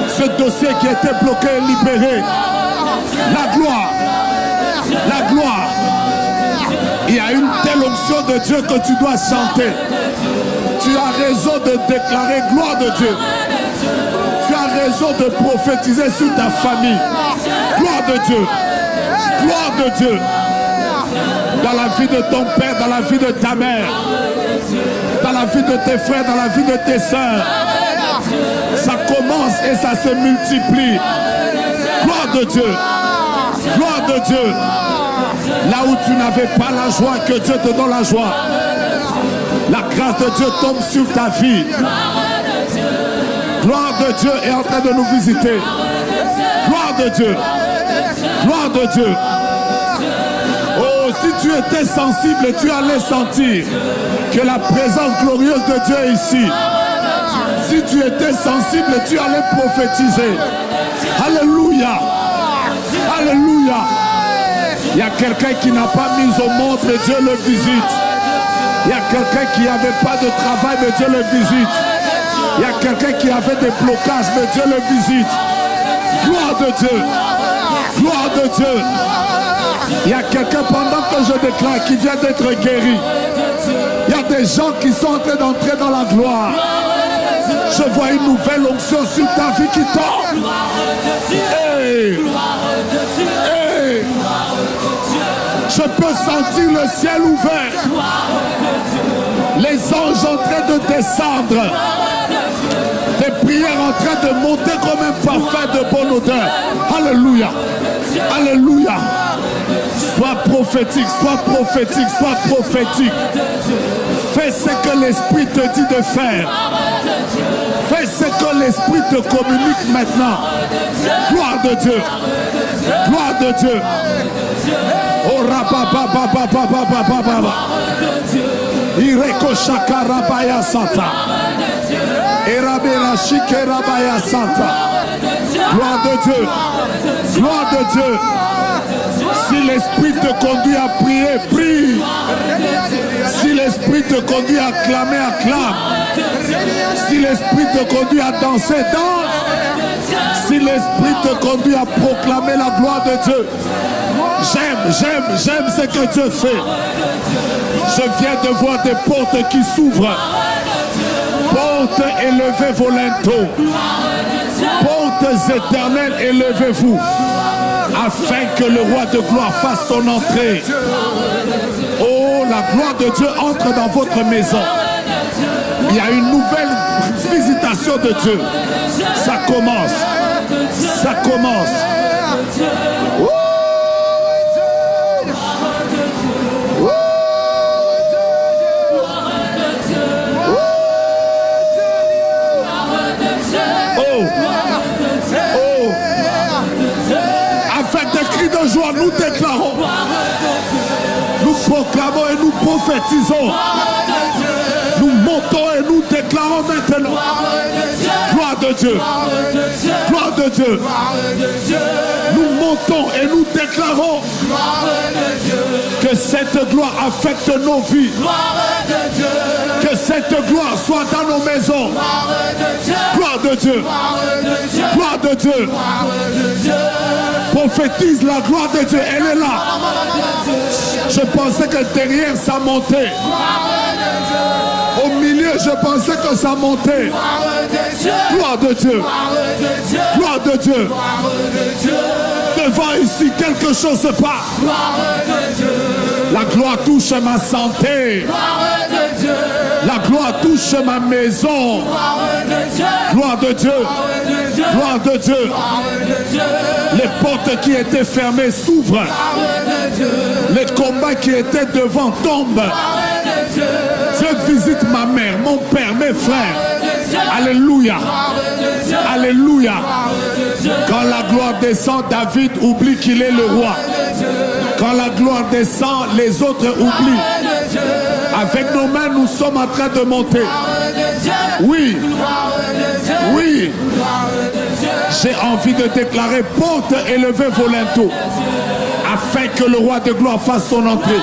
Ce dossier qui était bloqué est libéré. La gloire. La gloire. Il y a une telle onction de Dieu que tu dois chanter. Tu as raison de déclarer gloire de Dieu. Tu as raison de prophétiser sur ta famille. Gloire de Dieu. Gloire de Dieu. Dans la vie de ton père, dans la vie de ta mère, dans la vie de tes frères, dans la vie de tes sœurs. Ça commence et ça se multiplie. Gloire de Dieu. Gloire de Dieu. Là où tu n'avais pas la joie, que Dieu te donne la joie. La grâce de Dieu tombe sur ta vie. Gloire de Dieu est en train de nous visiter. Gloire de Dieu. Gloire de Dieu. Oh, si tu étais sensible, tu allais sentir que la présence glorieuse de Dieu est ici. Si tu étais sensible, tu allais prophétiser. Alléluia. Alléluia. Il y a quelqu'un qui n'a pas mis au monde, mais Dieu le visite. Il y a quelqu'un qui n'avait pas de travail, mais Dieu le visite. Il y a quelqu'un qui avait des blocages, mais Dieu le visite. Gloire de Dieu. Gloire de Dieu. Il y a quelqu'un pendant que je déclare qui vient d'être guéri. Il y a des gens qui sont en train d'entrer dans la gloire. Je vois une nouvelle onction sur ta vie qui tombe. Hey. Hey. Je peux sentir le ciel ouvert. Les anges en train de descendre. Des prières en train de monter comme un parfum de bonne odeur. Alléluia. Alléluia. Sois prophétique, sois prophétique, sois prophétique. Fais ce que l'Esprit te dit de faire. Fais ce que l'Esprit te communique maintenant. Gloire de Dieu. Gloire de Dieu. Oh rababababababababa. Ireko shakarabaya santa. Erabera shikerabaya santa. Gloire de Dieu. Gloire de Dieu. Si l'Esprit te conduit à prier, prie. Si l'Esprit te conduit à clamer, acclame. Si l'Esprit te conduit à danser, danse. Si l'Esprit te conduit à proclamer la gloire de Dieu. J'aime ce que Dieu fait. Je viens de voir des portes qui s'ouvrent. Portes élevées volento. Portes éternelles, élevez-vous. Afin que le roi de gloire fasse son entrée. Oh, la gloire de Dieu entre dans votre maison. Il y a une nouvelle visitation de Dieu. Ça commence. Ça commence. Oh. De joie, nous déclarons, nous proclamons et nous prophétisons, nous montons et nous déclarons maintenant. Gloire de Dieu, gloire de Dieu. Nous montons et nous déclarons que cette gloire affecte nos vies, que cette gloire soit dans nos maisons. Gloire de Dieu, gloire de Dieu. Prophétise la gloire de Dieu, elle est là. Je pensais que derrière ça montait. Au milieu, je pensais que ça montait. Gloire de Dieu. Gloire de Dieu. Devant ici, quelque chose se passe. La gloire touche ma santé. La gloire touche ma maison. Gloire de Dieu. Gloire de Dieu. Les portes qui étaient fermées s'ouvrent. Les combats qui étaient devant tombent. Dieu visite ma mère, mon père, mes frères. Alléluia. Alléluia. Quand la gloire descend, David oublie qu'il est le roi. Quand la gloire descend, les autres oublient. Avec nos mains, nous sommes en train de monter. Oui. Oui. J'ai envie de déclarer porte élevée volento. Afin que le roi de gloire fasse son entrée.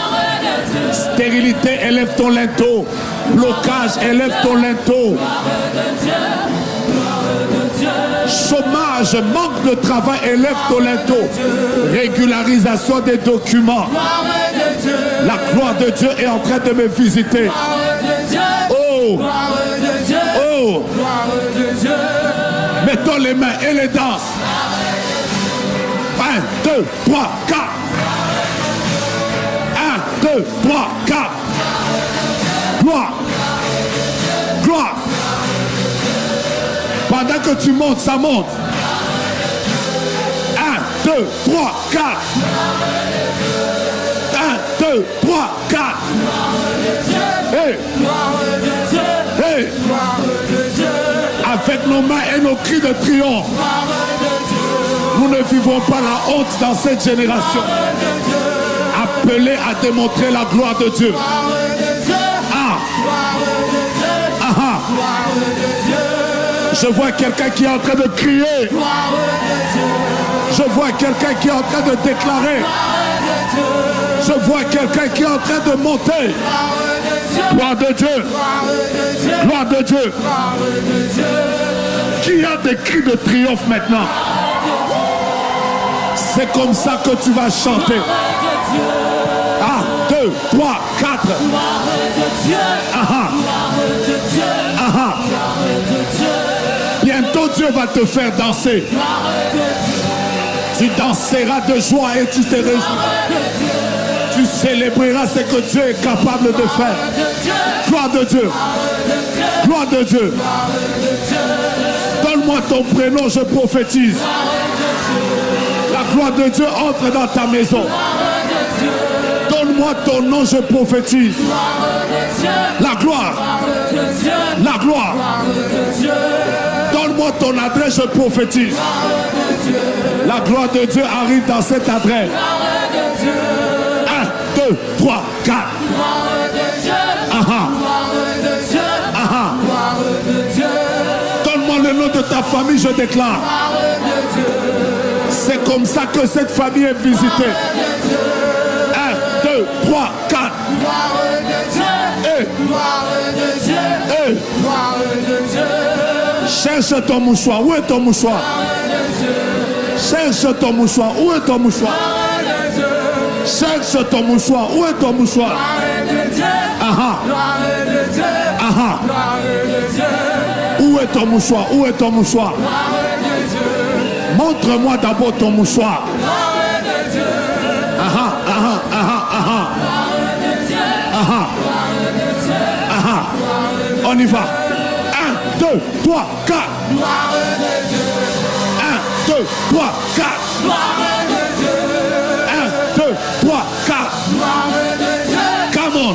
Stérilité, élève ton linteau. Blocage, élève ton linteau. Chômage, manque de travail, élève ton linteau. Régularisation des documents. La gloire de Dieu est en train de me visiter. Oh! Oh! Mettons les mains et les danses. 1, 2, 3, 4. 1, 2, 3, 4. Gloire. Gloire. Pendant que tu montes, ça monte. 1, 2, 3, 4. 1, 2, 3, 4. Hey. Hey. Avec nos mains et nos cris de triomphe, nous ne vivons pas la honte dans cette génération. Appelés à démontrer la gloire de Dieu. Ah. Ah. Je vois quelqu'un qui est en train de crier. Je vois quelqu'un qui est en train de déclarer. Je vois quelqu'un qui est en train de monter. Gloire de Dieu. Gloire de Dieu. Qui a des cris de triomphe maintenant? C'est comme ça que tu vas chanter. 1, 2, 3, 4. Bientôt Dieu va te faire danser. Tu danseras de joie et tu te réjouis. Tu célébreras ce que Dieu est capable de faire. Gloire de Dieu. Gloire de Dieu. Donne-moi ton prénom, je prophétise. La gloire de Dieu entre dans ta maison. Donne-moi ton nom, je prophétise. La gloire. La gloire. Donne-moi ton adresse, je prophétise. La gloire de Dieu arrive dans cette adresse. 1, 2, 3, 4. Donne-moi le nom de ta famille, je déclare. C'est comme ça que cette famille est visitée. 1, 2, 3, 4. Cherche ton mouchoir. Où est ton mouchoir? Cherche ton mouchoir. Où est ton mouchoir? Cherche ton mouchoir. Où est ton mouchoir? Où est ton mouchoir? Où est ton mouchoir? Montre-moi d'abord ton mouchoir. On y va. 1, 2, 3, 4. 1, 2, 3, 4. 1, 2, 3, 4. Come on.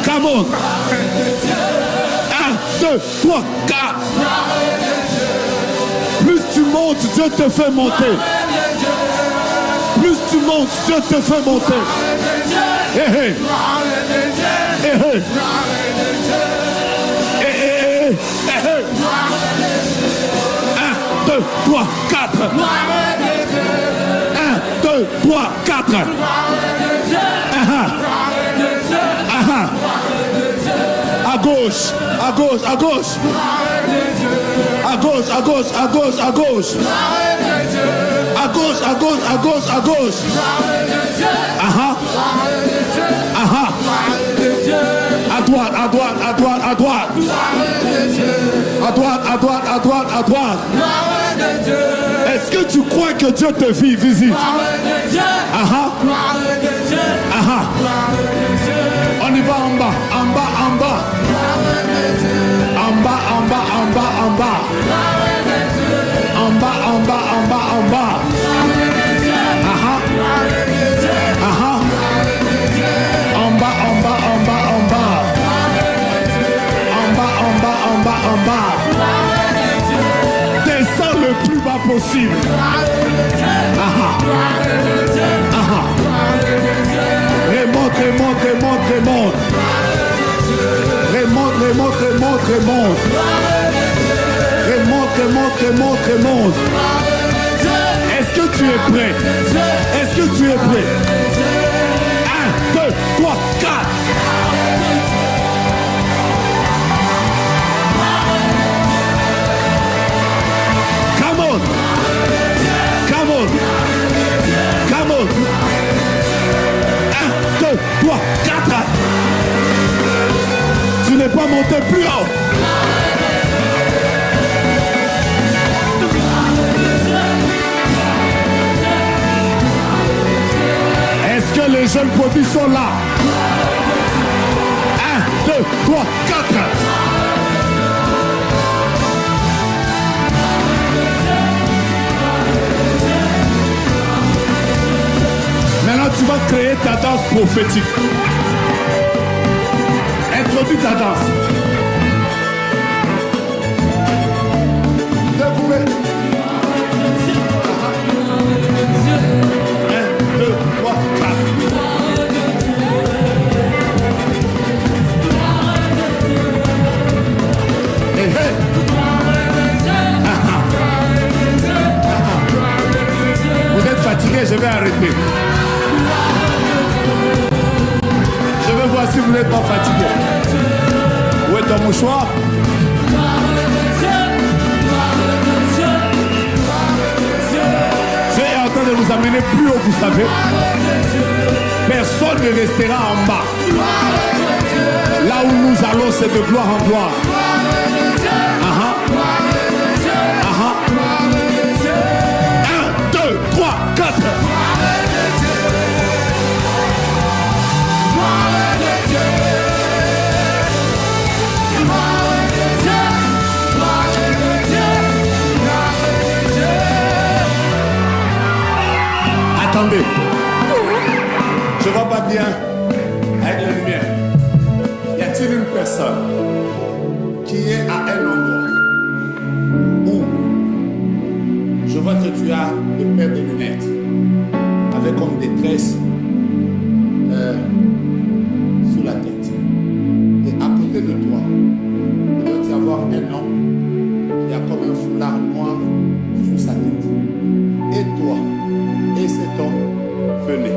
Come on. 1, 2, 3, 4. Plus tu montes, Dieu te fait monter. Plus tu montes, Dieu te fait monter. Hey, hey. Hey, hey. Hey, hey, hey, hey. 1, 2, 3, 4. 1, 2, 3, 4. À gauche, à gauche, à gauche. À gauche, à gauche, à gauche, à gauche. À gauche, à gauche, à gauche, à gauche. À droite, à droite, à droite, à droite. À droite, à droite, à droite, à droite. Est-ce que tu crois que Dieu te visite? On y va en bas, en bas, en bas. En bas, en bas, en bas, en bas. En bas, en bas, en bas, en bas. En bas, en bas, en bas, en bas. En bas, en bas, en bas, en bas. Descends le plus bas possible. Remonte, remonte, remonte, remonte. Remonte, remonte, remonte, remonte. Remonte, remonte, remonte, remonte. Est-ce que tu es prêt? Est-ce que tu es prêt? 1, 2, 3, 4. Come on. Come on. Come on. 1, 2, 3, 4. Tu n'es pas monté plus haut. Est-ce que les jeunes produits sont là? 1, 2, 3, 4. Maintenant, tu vas créer ta danse prophétique. Introduis ta danse. Vous pouvez. 1, 2, 3, 4. Hey, hey. Vous êtes fatigué, je vais arrêter. complètement fatigué. Où est ton mouchoir? Dieu est en train de nous amener plus haut, vous savez. Personne ne restera en bas. Là où nous allons, c'est de gloire en gloire. Aha. Aha. 1, 2, 3, 4. Attendez, je ne vois pas bien avec la lumière. Y a-t-il une personne qui est à un endroit où je vois que tu as une paire de lunettes avec comme des tresses sous la tête. Et à côté de toi, il doit y avoir un homme qui a comme un foulard noir sous sa tête. Et toi, et cet homme, venez.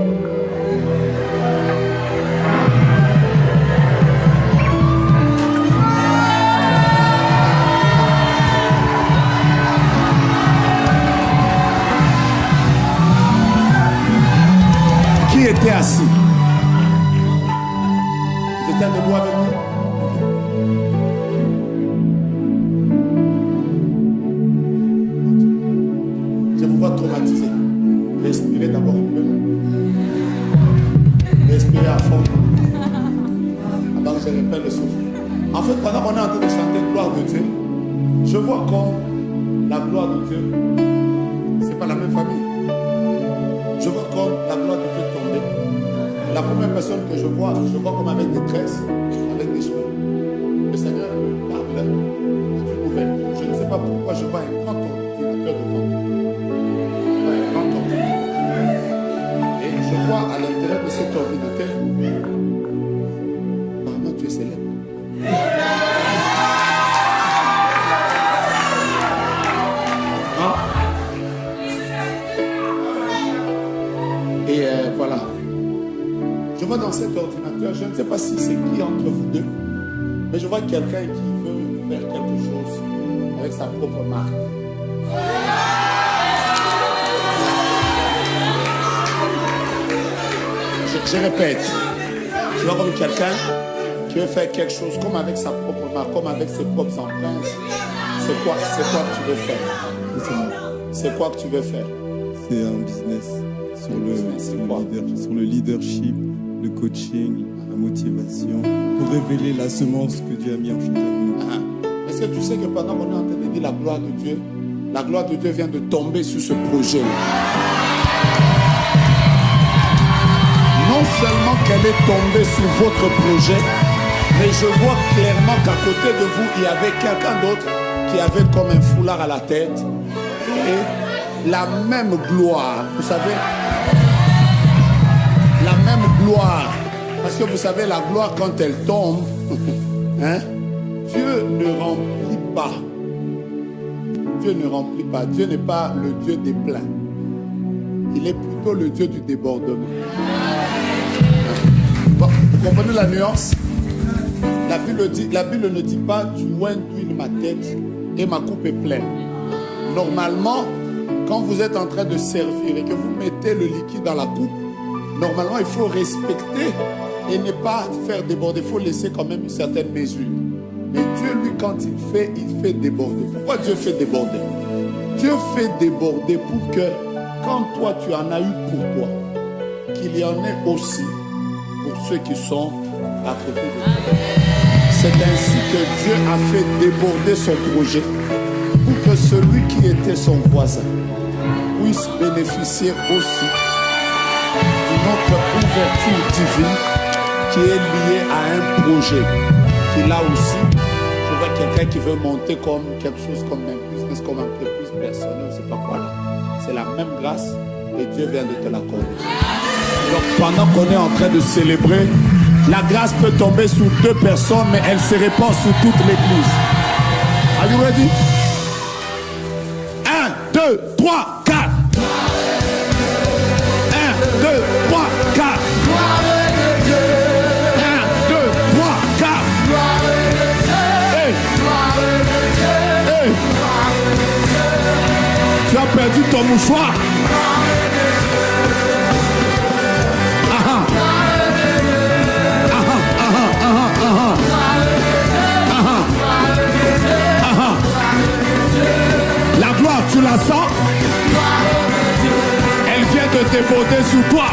Qui était assis? Vous étiez debout avec nous? Je vous vois traumatisé. Respirez d'abord un peu. Respirez à fond. Avant que je répète le souffle. En fait, pendant qu'on est en train de chanter gloire de Dieu, je vois comme la gloire de Dieu, c'est pas la même famille. Je vois comme la gloire de Dieu tomber. La première personne que je vois comme avec des tresses, avec des cheveux. Le Seigneur me parle d'une nouvelle. Je ne sais pas pourquoi je vois un grand ordinateur devant moi. Un grand ordinateur. Et je vois à l'intérieur de cet ordinateur, apparemment tu es célèbre. Et voilà. Je vois dans cet ordinateur, je ne sais pas si c'est qui entre vous deux, mais je vois quelqu'un qui veut faire quelque chose avec sa propre marque. Je répète, je vois comme quelqu'un qui veut faire quelque chose comme avec sa propre marque, comme avec ses propres empreintes. C'est quoi que tu veux faire? C'est quoi que tu veux faire? C'est un business sur le leadership, le coaching, la motivation, pour révéler la semence que Dieu a mis en chacun de nous. Est-ce que tu sais que pendant qu'on est en train de dire la gloire de Dieu vient de tomber sur ce projet-là? Non seulement qu'elle est tombée sur votre projet, mais je vois clairement qu'à côté de vous, il y avait quelqu'un d'autre qui avait comme un foulard à la tête et la même gloire, vous savez, la même gloire. Parce que vous savez, la gloire, quand elle tombe, hein, Dieu ne remplit pas. Dieu ne remplit pas. Dieu n'est pas le Dieu des pleins. Il est plutôt le Dieu du débordement. Bon, vous comprenez la nuance? La Bible ne dit pas tu d'huile ma tête et ma coupe est pleine. Normalement, quand vous êtes en train de servir et que vous mettez le liquide dans la coupe, normalement il faut respecter et ne pas faire déborder. Il faut laisser quand même une certaine mesure. Mais Dieu, lui, quand il fait déborder. Pourquoi Dieu fait déborder? Dieu fait déborder pour que quand toi tu en as eu pour toi, qu'il y en ait aussi pour ceux qui sont à côté de toi. C'est ainsi que Dieu a fait déborder son projet pour que celui qui était son voisin puisse bénéficier aussi d'une autre ouverture divine qui est liée à un projet. Qui là aussi, je vois quelqu'un qui veut monter comme quelque chose comme un business, comme un peu plus personnel, je ne sais pas quoi là. C'est la même grâce et Dieu vient de te l'accorder. Donc pendant qu'on est en train de célébrer, la grâce peut tomber sur 2 personnes, mais elle se répand sur toute l'église. Are you ready? 1, 2, 3, 4. 1, 2, 3, 4. 1, 2, retire ton mouchoir. La gloire, tu la sens? Elle vient de déborder sur toi.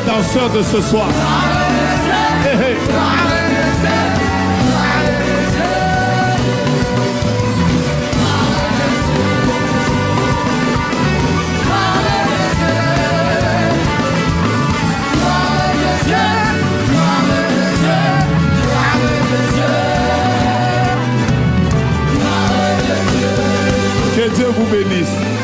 Danseur de ce soir. Hey, hey. Que Dieu vous bénisse.